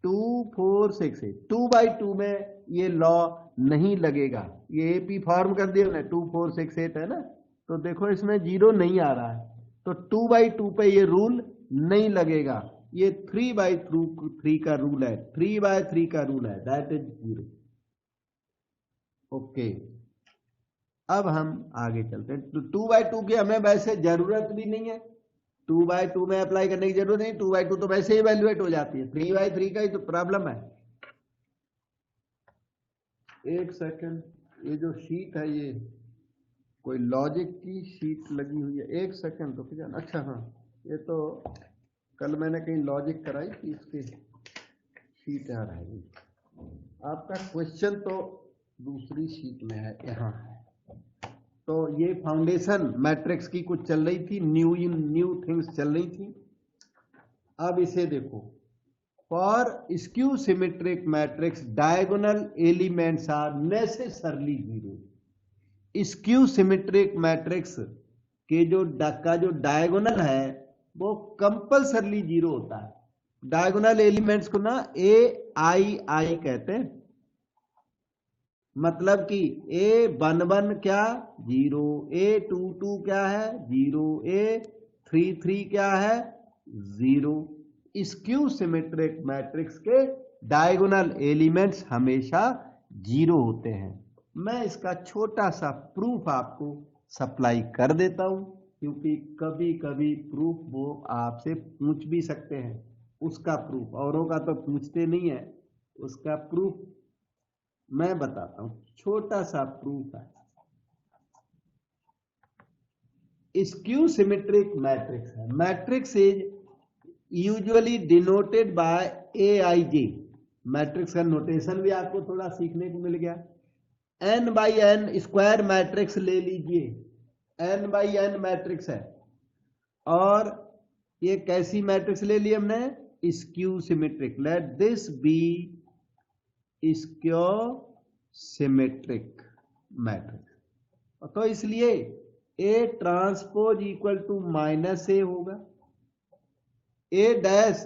2, 4, 6, 8, 2/2 में ये लॉ नहीं लगेगा। ये एपी फॉर्म कर दिया ना, 2, 4, 6, 8 है ना, तो देखो इसमें 0 नहीं आ रहा है, तो 2/2 पे ये रूल नहीं लगेगा। ये 3/3 का रूल है, 3/3 का रूल है, दैट इज 0। ओके, अब हम आगे चलते हैं। तो 2/2 की हमें वैसे जरूरत भी नहीं है, 2/2 में अप्लाई करने की जरूरत नहीं, 2/2 तो वैसे ही इवैल्यूएट हो जाती है, 3/3 का ही तो प्रॉब्लम है। एक सेकंड, ये जो शीट है ये कोई लॉजिक की शीट लगी हुई है, एक सेकंड रुक जाना। अच्छा हाँ, ये तो कल मैंने कहीं लॉजिक कराई थी, इसकी शीट यहाँ रहेगी। आपका क्वेश्चन तो दूसरी शीट में है, यहाँ है। तो ये फाउंडेशन मैट्रिक्स की कुछ चल रही थी, न्यू थिंग्स चल रही थी। अब इसे देखो, for skew symmetric matrix diagonal elements are necessarily 0। Skew symmetric matrix के जो डायगोनल है वो कंपल्सरली 0 होता है। डायगोनल एलिमेंट्स को ना AII कहते हैं, मतलब कि A11 क्या 0, A22 क्या है 0, A33 क्या है 0। स्क्यू सिमेट्रिक मैट्रिक्स के डायगोनल एलिमेंट्स हमेशा 0 होते हैं। मैं इसका छोटा सा प्रूफ आपको सप्लाई कर देता हूं, क्योंकि कभी कभी प्रूफ वो आपसे पूछ भी सकते हैं। उसका प्रूफ, औरों का तो पूछते नहीं है, उसका प्रूफ मैं बताता हूं, छोटा सा प्रूफ है। स्क्यू सिमेट्रिक मैट्रिक्स है, matrix is usually denoted by AIJ। Matrix का नोटेशन भी आपको थोड़ा सीखने को मिल गया। n/n स्क्वायर मैट्रिक्स ले लीजिए, n/n मैट्रिक्स है, और ये कैसी मैट्रिक्स ले ली हमने? Skew symmetric. Let this be skew symmetric matrix. तो इसलिए A transpose equal to -A होगा, A डैश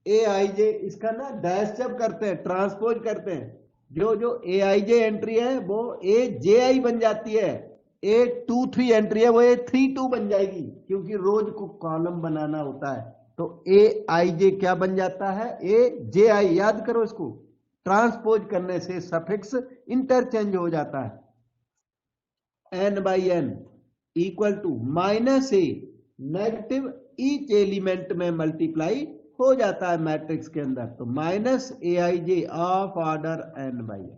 AIJ, इसका ना डैश जब करते हैं, ट्रांसपोज करते हैं, जो AIJ एंट्री है वो AJI बन जाती है, A23 एंट्री है वो A32 बन जाएगी, क्योंकि रोज को कॉलम बनाना होता है। तो AIJ क्या बन जाता है? AJI। याद करो इसको, ट्रांसपोज करने से सफिक्स इंटरचेंज हो जाता है। n/n equal to -A, negative each element में मल्टीप्लाई हो जाता है मैट्रिक्स के अंदर, तो -AIJ of order n/n।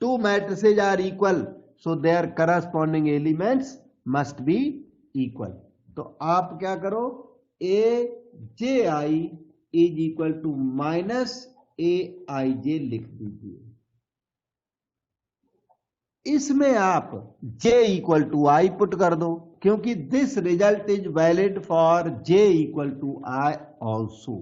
Two matrices are equal, so their corresponding elements must be equal. तो आप क्या करो, AJI is equal to AIJ लिख दीजिए। इसमें आप J equal to I put कर दो, क्योंकि this result is valid for J equal to I also.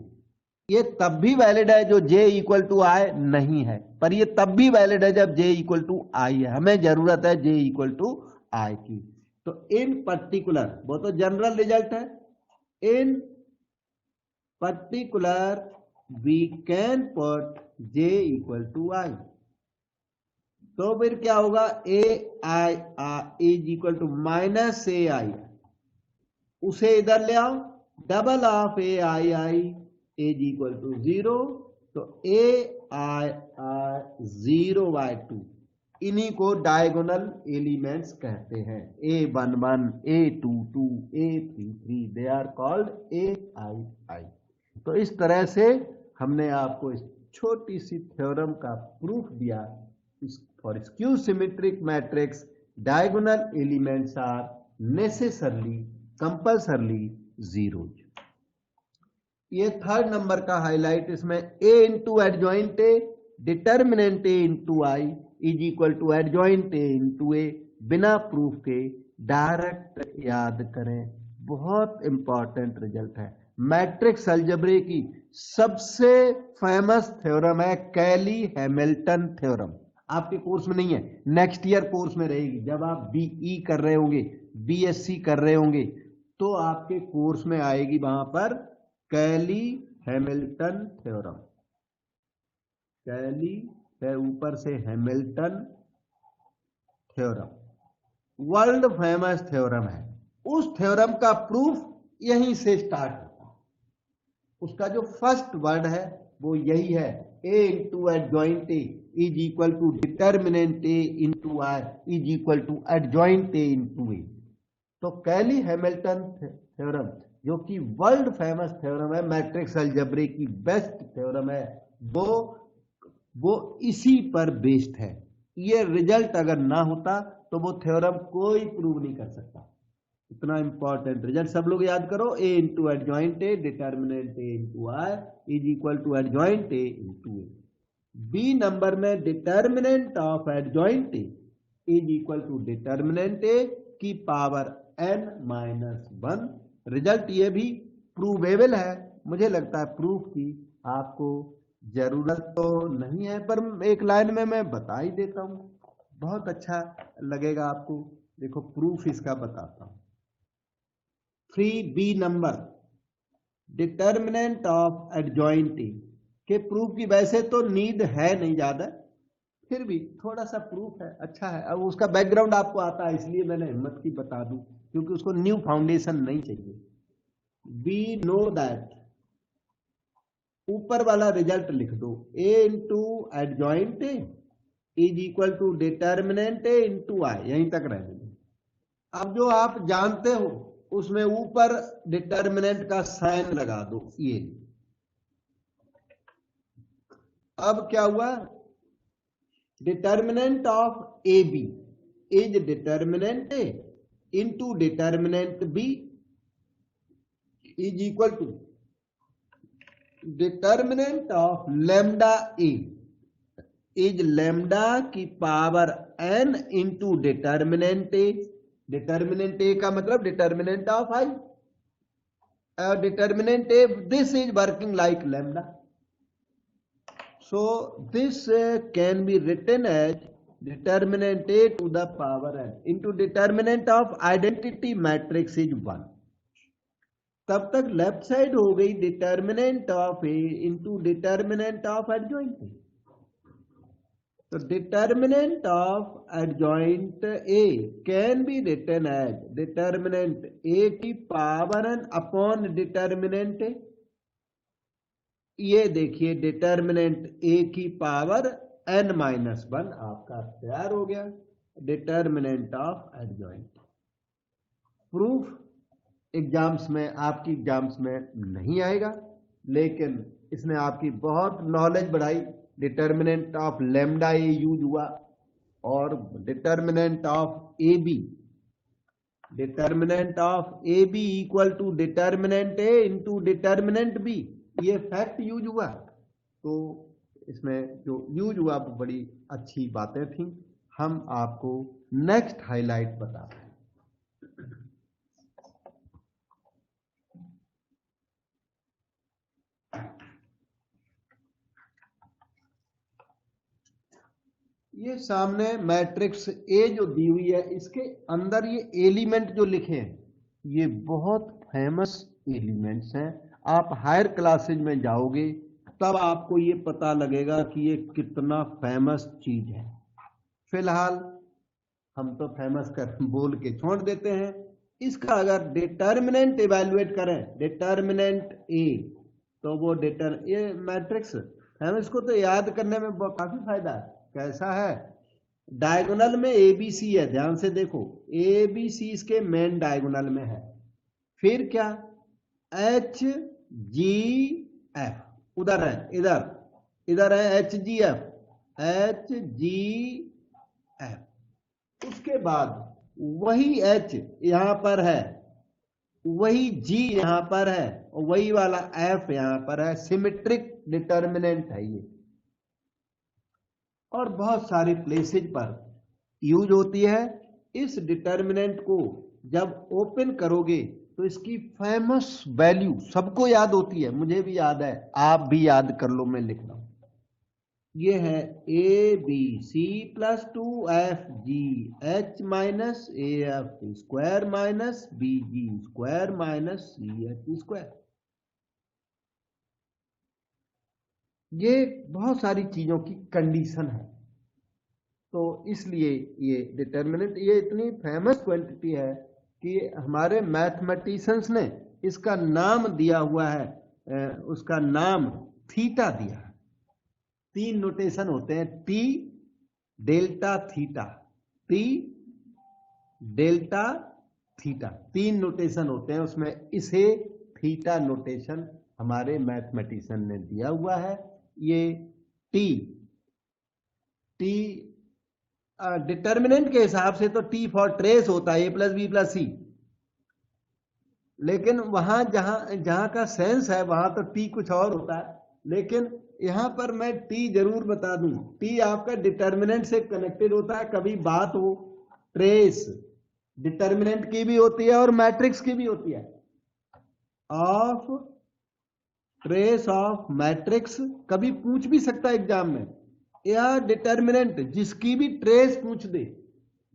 ये तब भी वैलिड है जो J इक्वल टू I नहीं है, पर ये तब भी वैलिड है जब J इक्वल टू I है। हमें जरूरत है J इक्वल टू I की। तो इन पर्टिकुलर, वो तो जनरल रिजल्ट है, in particular we can put J equal to I। तो फिर क्या होगा, AI is equal to minus AI, उसे इधर ले आओ, double of AI is equal to 0, तो AI 0/2। इन्हीं को डायगोनल एलिमेंट्स कहते हैं, A11, A22, A33, they are called AI। तो इस तरह से हमने आपको इस छोटी सी थ्योरम का प्रूफ दिया। For skew symmetric matrix, diagonal elements are necessarily, compulsorily zeros। ये थर्ड नंबर का हाईलाइट, इसमें A into adjoint A, determinant A into I is equal to adjoint A into A, बिना प्रूफ के डायरेक्ट याद करें। बहुत इंपॉर्टेंट रिजल्ट है। मैट्रिक्स अलजेब्रे की सबसे फेमस थ्योरम है कैली हैमिल्टन थ्योरम। आपके कोर्स में नहीं है, नेक्स्ट ईयर कोर्स में रहेगी। जब आप BE कर रहे होंगे, BSc कर रहे होंगे, तो आपके कोर्स में आएगी वहां पर कैली हैमिल्टन थ्योरम। कैली है ऊपर से Hamilton theorem, world famous theorem है। उस थ्योरम का प्रूफ यहीं से स्टार्ट होता है। उसका जो फर्स्ट वर्ड है वो यही है, A into adjoint A is equal to determinant A into I is equal to adjoint A into A। तो कैली हैमिल्टन थ्योरम, जो कि वर्ल्ड फेमस थ्योरम है, मैट्रिक्स अलजेब्रे की बेस्ट थ्योरम है, वो इसी पर बेस्ड है। ये रिजल्ट अगर ना होता तो वो थ्योरम कोई प्रूव नहीं कर सकता। इतना इंपॉर्टेंट रिजल्ट सब लोग याद करो। A into adjoint A, determinant A into I is equal to adjoint A into A। B number में determinant of adjoint A is equal to determinant A की पावर n-1। रिजल्ट ये भी प्रूवेबल है। मुझे लगता है प्रूफ की आपको जरूरत तो नहीं है, पर एक लाइन में मैं बता ही देता हूं, बहुत अच्छा लगेगा आपको। देखो प्रूफ इसका बताता हूं। 3B number, determinant of adjoint A के प्रूफ की वैसे तो नीड है नहीं ज्यादा, फिर भी थोड़ा सा प्रूफ है, अच्छा है। अब उसका बैकग्राउंड आपको आता है, इसलिए मैंने हिम्मत की बता दूं, क्योंकि उसको न्यू फाउंडेशन नहीं चाहिए। वी नो दैट, ऊपर वाला रिजल्ट लिख दो, A into adjoint A is equal to determinant A into I, यहीं तक रहने दो। अब जो आप जानते हो उसमें ऊपर डिटर्मिनेंट का साइन लगा दो, ये। अब क्या हुआ, determinant of AB is determinant A into determinant B is equal to determinant of lambda A is lambda की power n into determinant A। Determinant A का मतलब determinant of I, determinant A, this is working like lambda, so this can be written as determinant A to the power n into determinant of identity matrix is 1। तब तक लेफ्ट साइड हो गई determinant of A into determinant of adjoint A। तो determinant of adjoint A can be written as determinant A की power n upon determinant A। ये देखिए डिटर्मिनेंट A की पावर n-1 आपका तैयार हो गया, determinant of adjoint. Proof exams में, आपकी एग्जाम्स में नहीं आएगा, लेकिन इसने आपकी बहुत नॉलेज बढ़ाई। Determinant of lambda A use हुआ, और determinant of AB, determinant of AB equal to determinant A into determinant B, ये फैक्ट यूज हुआ। तो इसमें जो यूज हुआ वो बड़ी अच्छी बातें थी। हम आपको नेक्स्ट हाईलाइट बताते हैं। ये सामने मैट्रिक्स ए जो दी हुई है, इसके अंदर ये एलिमेंट जो लिखे हैं ये बहुत फेमस एलिमेंट्स हैं। आप हायर क्लासेज में जाओगे तब आपको ये पता लगेगा कि ये कितना फेमस चीज है। फिलहाल हम तो फेमस कर बोल के छोड़ देते हैं। इसका अगर डिटर्मिनेंट इवैल्यूएट करें, डिटर्मिनेंट ए, तो वो ये मैट्रिक्स हम इसको तो याद करने में काफी फायदा है। कैसा है? डायगोनल में ए बी सी है, ध्यान से देखो, ए बी सी इसके मेन डायगोनल में है। फिर क्या? एच जी एफ उधर है, इधर है एच जी एफ। उसके बाद वही एच यहां पर है, वही जी यहां पर है और वही वाला एफ यहां पर है। सिमेट्रिक डिटर्मिनेंट है ये, और बहुत सारे प्लेसेज पर यूज होती है। इस डिटर्मिनेंट को जब ओपन करोगे तो इसकी फेमस वैल्यू सबको याद होती है, मुझे भी याद है, आप भी याद कर लो, मैं लिख रहा हूं। ये है A B C plus 2FGH minus AF square minus BG square minus CH square. ये बहुत सारी चीजों की कंडीशन है, तो इसलिए ये डिटर्मिनेंट ये इतनी फेमस क्वांटिटी है कि हमारे मैथमेटिशियंस ने इसका नाम दिया हुआ है, उसका नाम थीटा दिया है। 3 नोटेशन होते हैं, T delta theta, T delta theta, 3 notation होते हैं उसमें। इसे थीटा नोटेशन हमारे मैथमेटिशियन ने दिया हुआ है। ये टी डिटर्मिनेंट के हिसाब से तो टी फॉर ट्रेस होता है, A+B+C, लेकिन वहां जहां का सेंस है वहां तो टी कुछ और होता है। लेकिन यहां पर मैं टी जरूर बता दूं, टी आपका डिटर्मिनेंट से कनेक्टेड होता है। कभी बात हो ट्रेस डिटर्मिनेंट की भी होती है और मैट्रिक्स की भी होती है, ऑफ ट्रेस ऑफ मैट्रिक्स कभी पूछ भी सकता है एग्जाम में, या डिटर्मिनेंट जिसकी भी ट्रेस पूछ दे।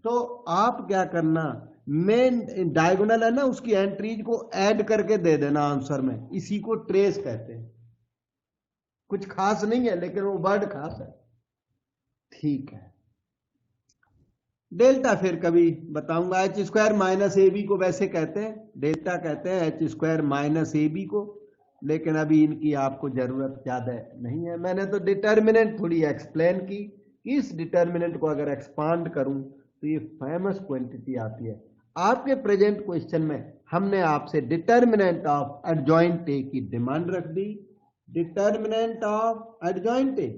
तो आप क्या करना, मेन डायगोनल है ना, उसकी एंट्रीज को ऐड करके दे देना आंसर में, इसी को ट्रेस कहते हैं। कुछ खास नहीं है लेकिन वो वर्ड खास है, ठीक है। डेल्टा फिर कभी बताऊंगा, H square minus A B को वैसे कहते हैं, डेल्टा कहते हैं H square minus A B को, लेकिन अभी इनकी आपको जरूरत ज्यादा नहीं है। मैंने तो डिटर्मिनेंट थोड़ी एक्सप्लेन की, इस डिटर्मिनेंट को अगर एक्सपांड करूं तो ये फेमस क्वांटिटी आती है। आपके प्रेजेंट क्वेश्चन में हमने आपसे डिटर्मिनेंट ऑफ एडजॉइंट ए की डिमांड रख दी। डिटर्मिनेंट ऑफ एडजॉइंट ए,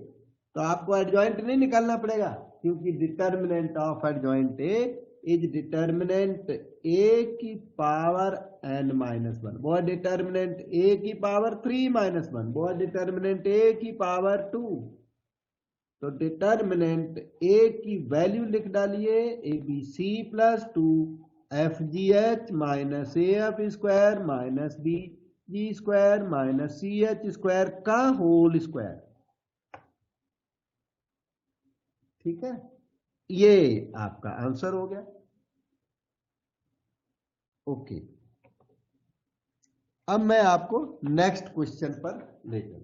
तो आपको एडजॉइंट नहीं निकालना पड़ेगा, क्योंकि determinant of adjoint A is determinant A की पावर n-1, वो डिटर्मिनेंट ए की पावर 3-1, वो डिटर्मिनेंट ए की पावर 2। तो डिटर्मिनेंट ए की वैल्यू लिख डालिए, ABC plus 2FGH minus AF square minus BG square minus CH square का होल स्क्वायर, ठीक है। ये आपका आंसर हो गया, ओके। अब मैं आपको नेक्स्ट क्वेश्चन पर ले चलूं।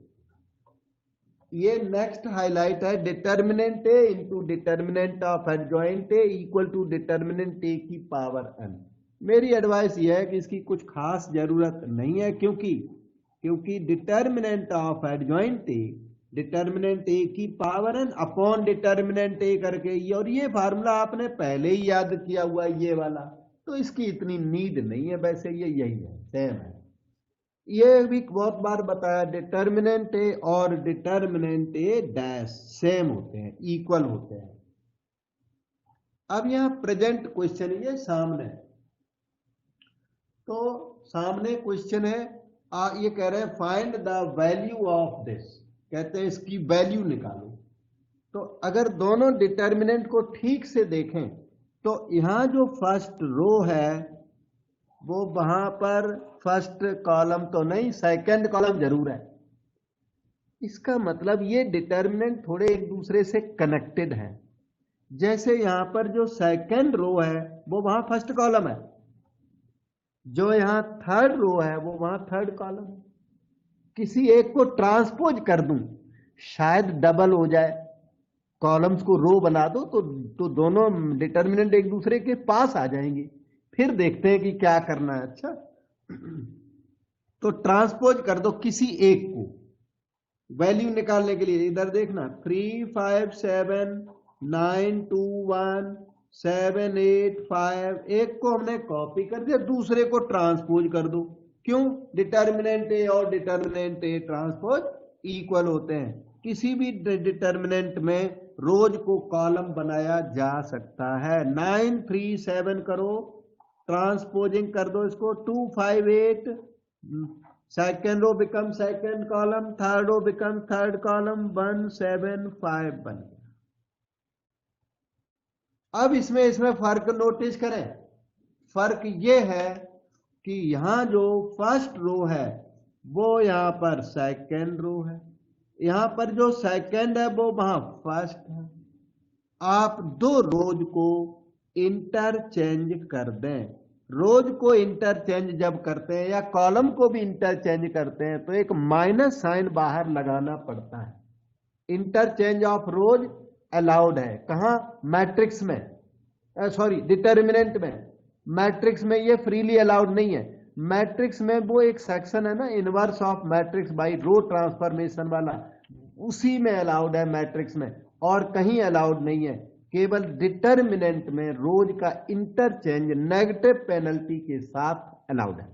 ये नेक्स्ट हाईलाइट है, determinant A into determinant of adjoint A equal to determinant A की पावर n। मेरी एडवाइस ये है कि इसकी कुछ खास जरूरत नहीं है, क्योंकि determinant of adjoint A determinant A की power n upon determinant A करके, और ये फार्मूला आपने पहले ही याद किया हुआ ये वाला, तो इसकी इतनी नीड नहीं है। वैसे ये यही है, सेम है। ये भी बहुत बार बताया, डिटर्मिनेंट ए और डिटर्मिनेंट ए डैश सेम होते हैं, इक्वल होते हैं। अब यहां प्रेजेंट क्वेश्चन ये सामने, तो सामने क्वेश्चन है, ये कह रहे हैं find the value of this, कहते हैं इसकी वैल्यू निकालो। तो अगर दोनों डिटर्मिनेंट को ठीक से देखें तो यहां जो फर्स्ट रो है वो वहां पर फर्स्ट कॉलम तो नहीं, सेकंड कॉलम जरूर है। इसका मतलब ये डिटर्मिनेंट थोड़े एक दूसरे से कनेक्टेड हैं। जैसे यहां पर जो सेकंड रो है वो वहां फर्स्ट कॉलम है, जो यहां थर्ड रो है वो वहां थर्ड कॉलम है। किसी एक को ट्रांसपोज कर दूं शायद डबल हो जाए, कॉलम्स को रो बना दो तो दोनों डिटर्मिनेंट एक दूसरे के पास आ जाएंगे। फिर देखते हैं कि क्या करना है। अच्छा, तो ट्रांसपोज कर दो किसी एक को वैल्यू निकालने के लिए। इधर देखना 3 5 7 9 2 1 7 8 5, एक को हमने कॉपी कर दिया, दूसरे को ट्रांसपोज कर दो। क्यों? डिटर्मिनेंट ए और डिटर्मिनेंट ए ट्रांसपोज इक्वल होते हैं। किसी भी डिटर्मिनेंट में रोज को कॉलम बनाया जा सकता है। 9 3 7 करो, ट्रांसपोजिंग कर दो इसको, 2 5 8, second row become second column, third row become third column, 1 7 5 बन गया। अब इसमें फर्क नोटिस करें। फर्क यह है कि यहां जो फर्स्ट रो है वो यहां पर सेकेंड रो है, यहां पर जो सेकेंड है वो वहां फर्स्ट है। आप दो रोज को इंटरचेंज कर दें। रोज को इंटरचेंज जब करते हैं या कॉलम को भी इंटरचेंज करते हैं तो एक माइनस साइन बाहर लगाना पड़ता है। इंटरचेंज ऑफ रोज अलाउड है। कहां? मैट्रिक्स में, सॉरी डिटर्मिनेंट में। मैट्रिक्स में ये फ्रीली अलाउड नहीं है। मैट्रिक्स में वो एक सेक्शन है ना, inverse of matrix by row transformation वाला, उसी में अलाउड है मैट्रिक्स में, और कहीं अलाउड नहीं है। केवल डिटर्मिनेंट में रोज का इंटरचेंज नेगेटिव पेनल्टी के साथ अलाउड है।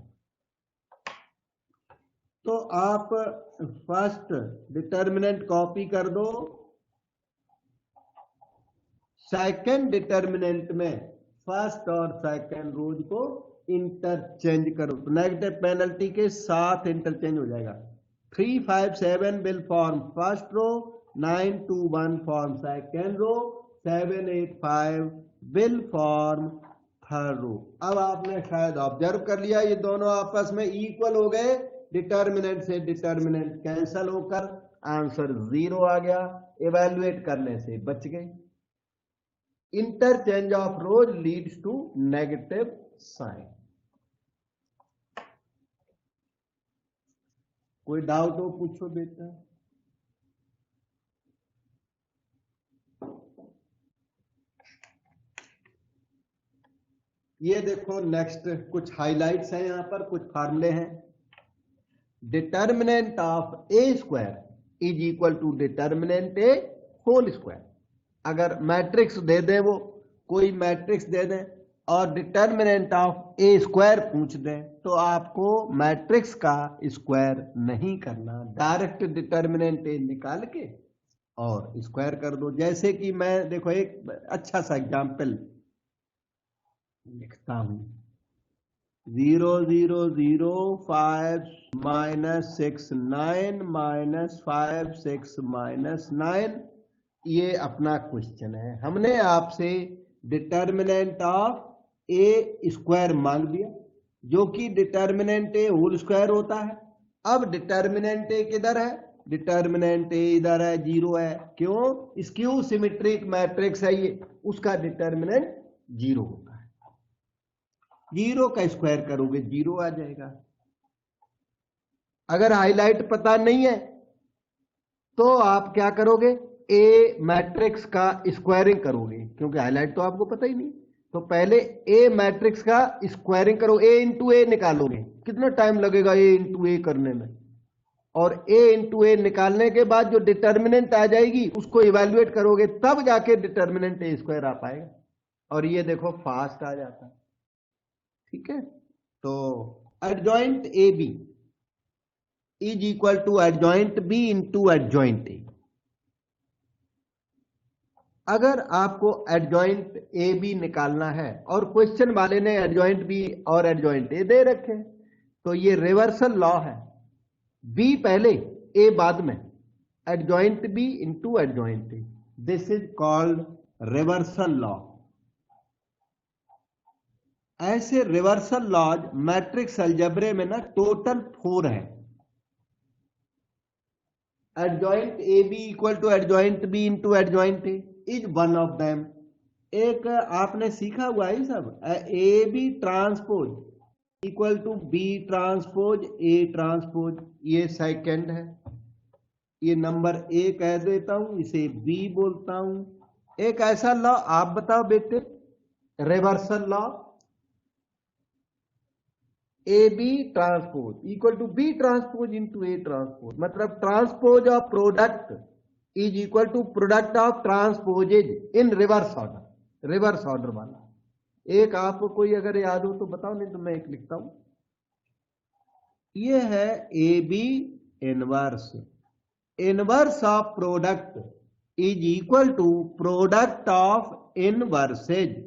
तो आप फर्स्ट डिटर्मिनेंट कॉपी कर दो, सेकंड डिटर्मिनेंट में फर्स्ट और सेकंड रोज को इंटरचेंज करो तो नेगेटिव पेनल्टी के साथ इंटरचेंज हो जाएगा। 3 5 7 will form first row, 9 2 1 form second row, 7 8 5 will form third row. अब आपने शायद ऑब्जर्व कर लिया ये दोनों आपस में इक्वल हो गए, डिटर्मिनेंट से डिटर्मिनेंट कैंसल होकर आंसर 0 आ गया। इवैल्यूएट करने से बच गए। Interchange of rows leads to negative sign. कोई डाउट हो पूछो बेटा। ये देखो नेक्स्ट कुछ हाइलाइट्स हैं, यहां पर कुछ फार्मूले हैं। Determinant of A square is equal to determinant A whole square. अगर मैट्रिक्स दे दें, वो कोई मैट्रिक्स दे दें और डिटर्मिनेंट ऑफ ए स्क्वायर पूछ दें तो आपको मैट्रिक्स का स्क्वायर नहीं करना, डायरेक्ट डिटर्मिनेंट ए निकाल के और स्क्वायर कर दो। जैसे कि मैं देखो एक अच्छा सा एग्जांपल लिखता हूं, 0 0 0 5 माइनस 6 9 माइनस 5 6 माइनस 9। ये अपना क्वेश्चन है। हमने आपसे डिटर्मिनेंट ऑफ ए स्क्वायर मांग दिया जो कि डिटर्मिनेंट ए होल स्क्वायर होता है। अब डिटर्मिनेंट ए किधर है? डिटर्मिनेंट ए इधर है, 0 है। क्यों? स्क्यू सिमेट्रिक मैट्रिक्स है ये, उसका डिटर्मिनेंट 0 होता है। 0 का स्क्वायर करोगे 0 आ जाएगा। अगर हाईलाइट पता नहीं है तो आप क्या करोगे? ए मैट्रिक्स का स्क्वायरिंग करोगे, क्योंकि हाईलाइट तो आपको पता ही नहीं। तो पहले ए मैट्रिक्स का स्क्वायरिंग करो, ए इंटू ए निकालोगे। कितना टाइम लगेगा ए इंटू ए करने में? और ए इंटू ए निकालने के बाद जो डिटर्मिनेंट आ जाएगी उसको इवैल्यूएट करोगे, तब जाके डिटर्मिनेंट ए स्क्वायर आ पाएगा। और ये देखो फास्ट आ जाता है। ठीक है, तो adjoint A B is equal to adjoint B into adjoint A. अगर आपको एडजॉइंट ए बी निकालना है और क्वेश्चन वाले ने एडजॉइंट बी और एडजॉइंट ए दे रखे तो ये रिवर्सल लॉ है, बी पहले ए बाद में। adjoint B into adjoint A. This is called reversal law. ऐसे रिवर्सल लॉज मैट्रिक्स अलजेब्रे में ना टोटल 4 है. Adjoint A B equal to adjoint B into adjoint A is one of them. एक आपने सीखा हुआ है सब, A B transpose equal to B transpose A transpose, ये सेकंड है. ये नंबर ए कह देता हूं, इसे बी बोलता हूं. एक ऐसा लॉ आप बताओ बेटे, reversal law, A B transpose equal to B transpose into A transpose, मतलब transpose of product is equal to product of transposes in reverse order. Reverse order वाला एक आपको कोई अगर याद हो तो बताओ, नहीं तो मैं एक लिखता हूं. ये है A B inverse. Inverse of product is equal to product of inverses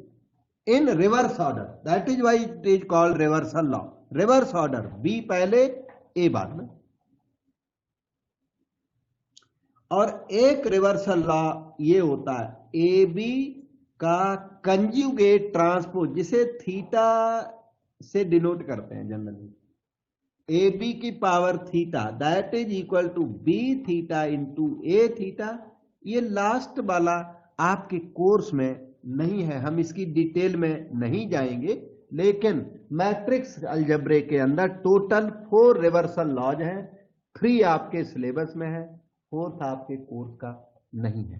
in reverse order. That is why it is called reversal law. Reverse order, B पहले A बाद में. और एक रिवर्सल लॉ ये होता है ए बी का कंज्यूगेट ट्रांसपोज, जिसे थीटा से डिनोट करते हैं जनरली. ए बी की power theta that is equal to B theta into A theta. ये लास्ट वाला आपके कोर्स में नहीं है, हम इसकी डिटेल में नहीं जाएंगे, लेकिन मैट्रिक्स अलजेब्रे के अंदर टोटल 4 रिवर्सल लॉज हैं. 3 आपके सिलेबस में है, 4th आपके कोर्स का नहीं है.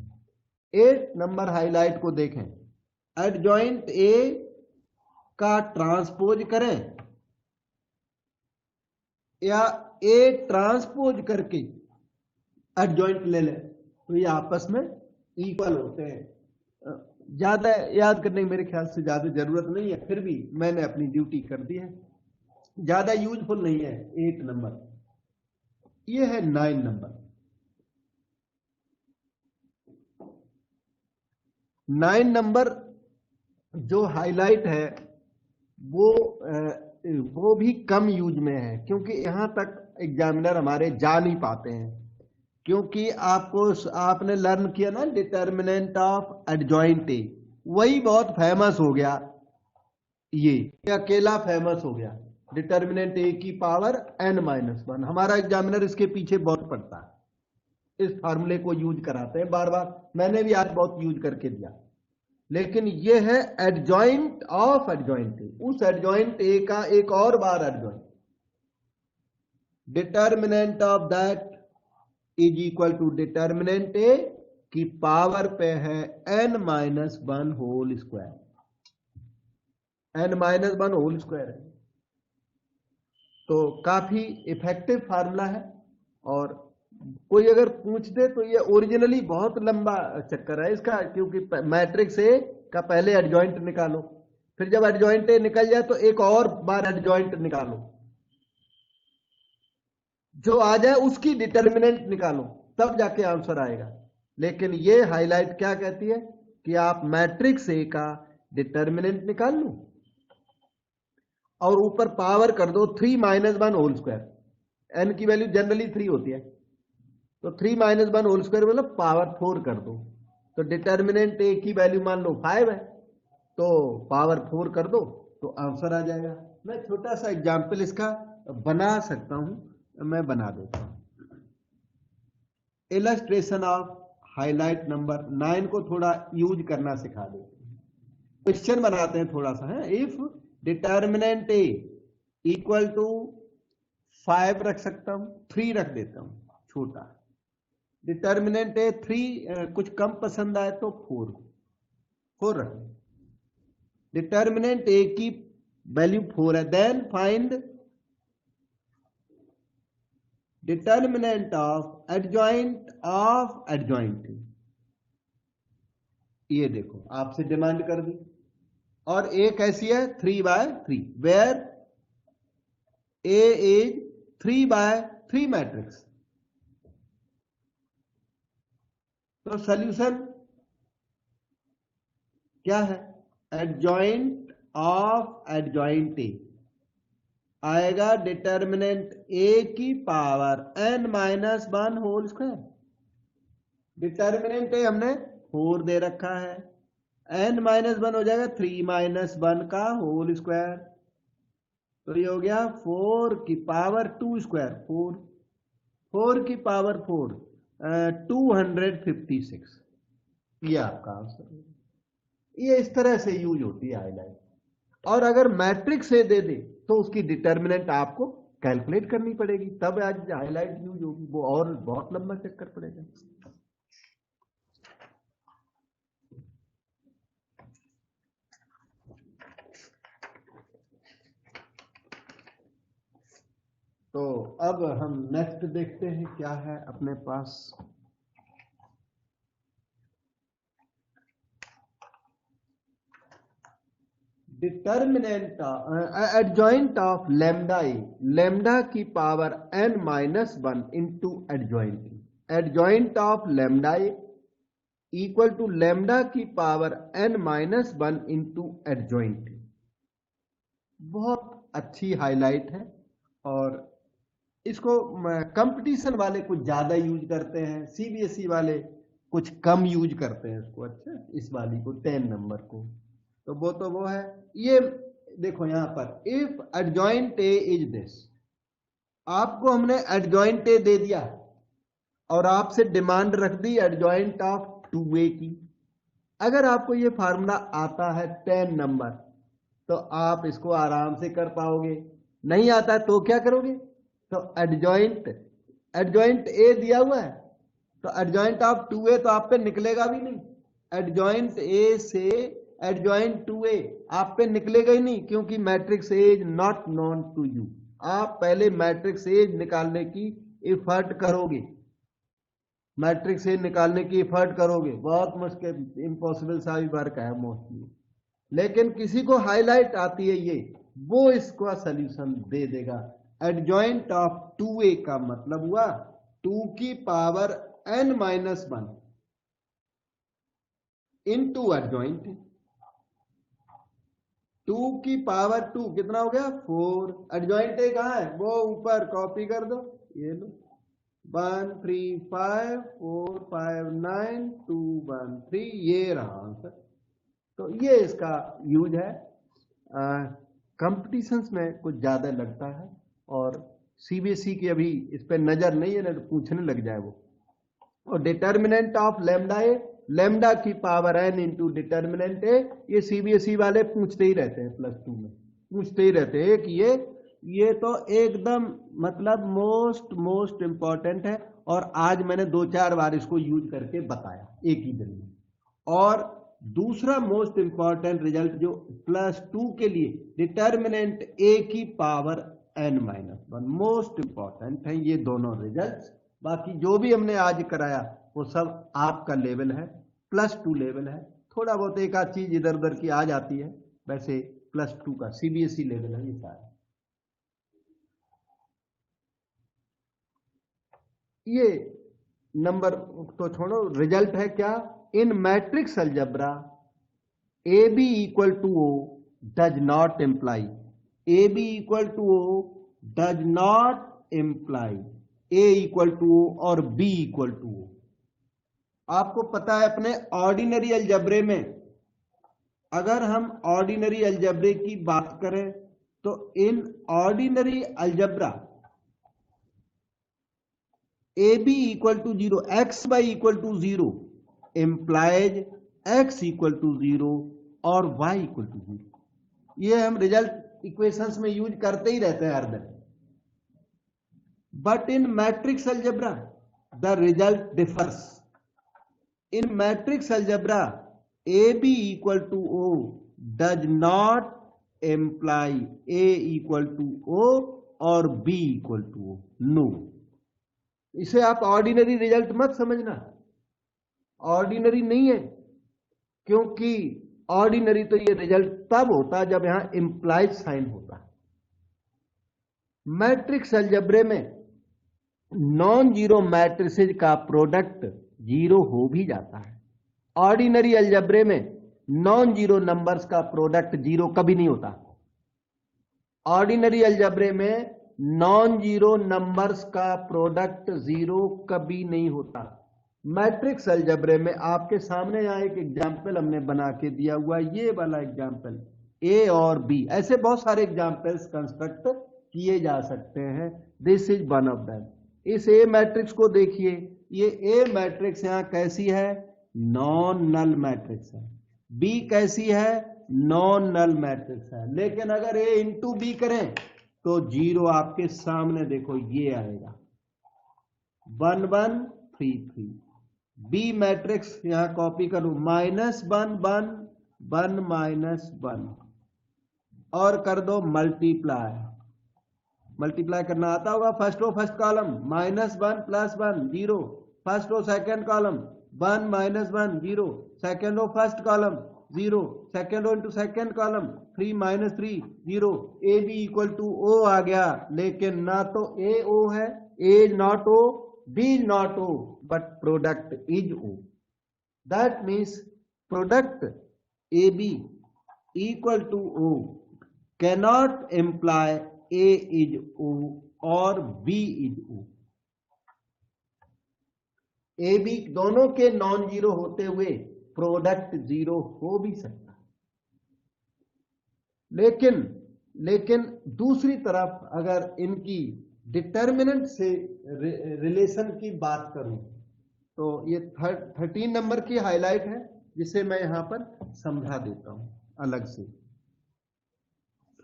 8 नंबर हाईलाइट को देखें. एडजॉइंट ए का ट्रांसपोज करें या ए ट्रांसपोज करके एडजॉइंट ले लें तो ये आपस में इक्वल होते हैं. ज्यादा याद करने की मेरे ख्याल से ज्यादा जरूरत नहीं है, फिर भी मैंने अपनी ड्यूटी कर दी है, ज्यादा यूजफुल नहीं है. 8 नंबर. ये है 9 नंबर. 9 नंबर जो हाईलाइट है वो भी कम यूज में है, क्योंकि यहां तक एग्जामिनर हमारे जा नहीं पाते हैं, क्योंकि आपने लर्न किया ना डिटर्मिनेंट ऑफ एडजॉइंट ए, वही बहुत फेमस हो गया. ये अकेला फेमस हो गया, डिटर्मिनेंट ए की पावर n-1. हमारा एग्जामिनर इसके पीछे बहुत पड़ता है, इस फार्मूले को यूज कराते हैं बार बार. मैंने भी आज बहुत यूज करके दिया, लेकिन ये है एडजॉइंट ऑफ एडजॉइंट ए. उस एडजॉइंट ए का एक और बार adjoint. Determinant of that is equal to determinant A की पावर पे है n-1 whole square. n-1 whole square है, तो काफी इफेक्टिव फार्मूला है. और कोई अगर पूछ दे तो ये ओरिजिनली बहुत लंबा चक्कर है इसका, क्योंकि मैट्रिक्स ए का पहले एडजॉइंट निकालो, फिर जब एडजॉइंट ए निकल जाए तो एक और बार एडजॉइंट निकालो, जो आ जाए उसकी डिटर्मिनेंट निकालो, तब जाके आंसर आएगा. लेकिन ये हाईलाइट क्या कहती है कि आप मैट्रिक्स ए का डिटर्मिनेंट निकाल लो और ऊपर पावर कर दो 3-1 होल स्क्वायर. एन की वैल्यू जनरली 3 होती है, तो 3-1 होल स्क्वायर मतलब पावर 4 कर दो. तो डिटर्मिनेंट ए की वैल्यू मान लो 5 है, तो पावर 4 कर दो तो आंसर आ जाएगा. मैं छोटा सा एग्जाम्पल इसका बना सकता हूं, मैं बना देता हूं. इलस्ट्रेशन ऑफ हाईलाइट नंबर 9 को थोड़ा यूज करना सिखा देते हैं. क्वेश्चन बनाते हैं थोड़ा सा है. If determinant A equal to 5 रख सकता हूं, 3 रख देता हूं छोटा. डिटर्मिनेंट ए 3 कुछ कम पसंद आए तो 4 रख. डिटर्मिनेंट ए की वैल्यू 4 है, then find determinant of adjoint. ये देखो आपसे डिमांड कर दी, और ए कैसी है 3/3, वेयर ए इज 3/3 मैट्रिक्स. तो सॉल्यूशन क्या है? एडजॉइंट ऑफ एडजॉइंट ए आएगा डिटर्मिनेंट ए की power n-1 whole square. Determinant A हमने 4 दे रखा है, n-1 हो जाएगा 3-1 का होल स्क्वायर, तो ये हो गया 4 की पावर 2 स्क्वायर, 4 की पावर 4 256, ये आपका आंसर है। ये इस तरह से यूज होती है हाईलाइट। और अगर मैट्रिक्स से दे दे तो उसकी डिटर्मिनेंट आपको कैलकुलेट करनी पड़ेगी, तब आज हाईलाइट यूज होगी, वो और बहुत लंबा चक्कर पड़ेगा। तो अब हम नेक्स्ट देखते हैं क्या है अपने पास। Determinant adjoint of lambda A, lambda की power n-1 into adjoint of lambda A equal to lambda की पावर n-1 इंटू एडजॉइंट। बहुत अच्छी हाईलाइट है और इसको कंपटीशन वाले कुछ ज्यादा यूज करते हैं, सीबीएसई वाले कुछ कम यूज करते हैं इसको। अच्छा, इस वाली को 10 नंबर को, तो वो है ये। देखो यहां पर if adjoint A is this, आपको हमने एडजॉइंट ए दे दिया और आपसे डिमांड रख दी एडजॉइंट ऑफ 2a की। अगर आपको ये फार्मूला आता है 10 नंबर तो आप इसको आराम से कर पाओगे, नहीं आता तो क्या करोगे? तो एडजॉइंट ए दिया हुआ है तो एडजॉइंट ऑफ 2a तो आप पे निकलेगा भी नहीं, एडजॉइंट ए से एडजॉइंट 2a आप पे निकलेगा ही नहीं, क्योंकि matrix A is not known to you. आप पहले मैट्रिक्स ए निकालने की एफर्ट करोगे, मैट्रिक्स ए निकालने की एफर्ट करोगे, बहुत मुश्किल, इम्पॉसिबल सा भी वर्क है मोस्टली। लेकिन किसी को हाईलाइट आती है ये, वो इसका सॉल्यूशन दे देगा। एडजॉइंट ऑफ 2a का मतलब हुआ 2 की पावर n-1 इंटू एडजॉइंट 2 की पावर 2 कितना हो गया 4। एडजॉइंट ए कहां है? वो ऊपर, कॉपी कर दो, ये लो 1 3 5 4 5 9 2 1 3, ये रहा आंसर। तो ये इसका यूज है, कंपटीशंस में कुछ ज्यादा लगता है और सीबीएसई की अभी इस पे नजर नहीं है ना, तो पूछने लग जाए वो। और determinant of lambda A, lambda की पावर n इंटू डिटर्मिनेंट ए, ये सीबीएसई वाले पूछते ही रहते हैं, +2 में पूछते ही रहते हैं कि ये तो एकदम मतलब मोस्ट इंपॉर्टेंट है। और आज मैंने 2-4 बार इसको यूज करके बताया एक ही दिन में। और दूसरा मोस्ट इंपॉर्टेंट रिजल्ट जो +2 के लिए, डिटर्मिनेंट ए की पावर n-1, मोस्ट इंपॉर्टेंट है ये दोनों रिजल्ट्स। बाकी जो भी हमने आज कराया वो सब आपका लेवल है, +2 लेवल है। थोड़ा बहुत एक आध चीज इधर उधर की आ जाती है, वैसे +2 का सीबीएसई लेवल है ये सारा। ये नंबर तो छोड़ो, रिजल्ट है क्या? In matrix algebra A B equal to O does not imply, A B equal to O does not imply A equal to O और बी इक्वल टू ओ। आपको पता है अपने ऑर्डिनरी अलजेब्रे में, अगर हम ऑर्डिनरी अलजेब्रे की बात करें तो in ordinary algebra A B equal to 0, X Y equal to 0 implies x equal to 0 और y इक्वल टू 0। ये हम रिजल्ट इक्वेशंस में यूज करते ही रहते हैं हर दिन। But in matrix algebra the result differs. In matrix algebra A B equal to O does not imply A equal to O और B equal to O. No, इसे आप ऑर्डिनरी रिजल्ट मत समझना, ऑर्डिनरी नहीं है, क्योंकि ऑर्डिनरी तो ये रिजल्ट तब होता है जब यहां इंप्लाइड साइन होता है। मैट्रिक्स अलजेब्रे में नॉन जीरो मैट्रिसेज का प्रोडक्ट 0 हो भी जाता है। ऑर्डिनरी अलजेब्रे में नॉन जीरो नंबर्स का प्रोडक्ट 0 कभी नहीं होता। ऑर्डिनरी अलजेब्रे में नॉन जीरो नंबर्स का प्रोडक्ट 0 कभी नहीं होता। मैट्रिक्स अलजेब्रे में आपके सामने यहाँ एक एग्जाम्पल हमने बना के दिया हुआ, ये वाला एग्जाम्पल, ए और बी, ऐसे बहुत सारे एग्जाम्पल्स कंस्ट्रक्ट किए जा सकते हैं। This is one of them. इस ए मैट्रिक्स को देखिए, ये ए मैट्रिक्स यहाँ कैसी है, नॉन नल मैट्रिक्स है। बी कैसी है, नॉन नल मैट्रिक्स है। लेकिन अगर ए इंटू बी करें तो 0 आपके सामने देखो ये आएगा, 1 1 3 3। बी मैट्रिक्स यहां कॉपी करूं, -1 1 1 -1 और कर दो मल्टीप्लाई। मल्टीप्लाई करना आता होगा, first row first column -1 +1 0, first row second column 1 -1 0, second row first column 0, second row into second column 3 -3 0। A B equal to O आ गया, लेकिन ना तो ए ओ है, A is not O, B is not O, but product is O. That means product A B equal to O cannot imply A is O और B is O। A B दोनों के नॉन जीरो होते हुए प्रोडक्ट जीरो हो भी सकता है। लेकिन दूसरी तरफ अगर इनकी डिटर्मिनेंट से रिलेशन की बात करूं तो ये 13 नंबर की हाईलाइट है, जिसे मैं यहां पर समझा देता हूं अलग से।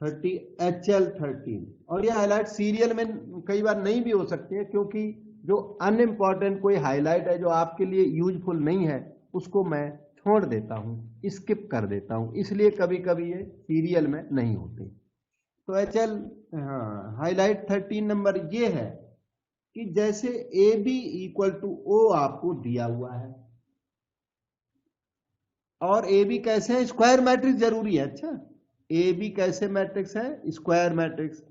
30 HL13, और ये हाईलाइट सीरियल में कई बार नहीं भी हो सकती है, क्योंकि जो अनइम्पॉर्टेंट कोई हाईलाइट है जो आपके लिए यूजफुल नहीं है उसको मैं छोड़ देता हूं, स्किप कर देता हूं, इसलिए कभी कभी ये सीरियल में नहीं होते। तो HL हाईलाइट 13 नंबर ये है कि जैसे A B equal to O आपको दिया हुआ है, और ए बी कैसे है, स्क्वायर मैट्रिक्स जरूरी है। अच्छा, ए बी कैसे मैट्रिक्स है, स्क्वायर मैट्रिक्स,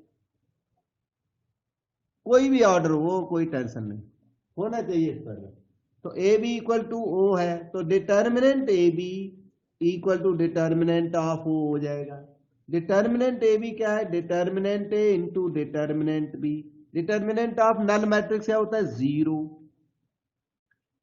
कोई भी ऑर्डर हो, कोई टेंशन नहीं, होना चाहिए स्क्वायर में। तो A B equal to O है, तो determinant A B equal to determinant of O हो जाएगा। डिटर्मिनेंट ए बी क्या है, determinant A into determinant B. Determinant of null matrix क्या होता है, 0।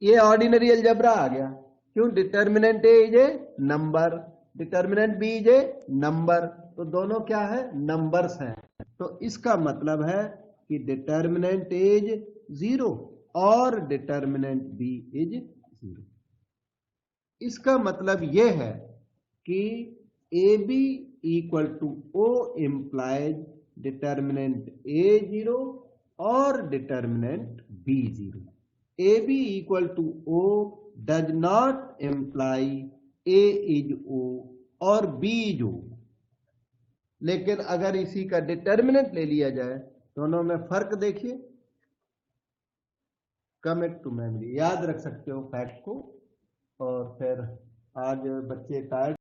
ये ऑर्डिनरी अलजेब्रा आ गया, क्यों, determinant A is a number, determinant B is a number, तो दोनों क्या है, नंबर्स हैं। तो इसका मतलब है कि डिटर्मिनेंट इज 0 और डिटर्मिनेंट बी इज 0। इसका मतलब यह है कि A B equal to O implies determinant A 0 और determinant B 0। A B equal to O does not imply A is O और बी इज ओ। लेकिन अगर इसी का डिटर्मिनेंट ले लिया जाए, दोनों में फर्क देखिए, कमिट टू मेमोरी, याद रख सकते हो फैक्ट को। और फिर आज बच्चे टायर्ड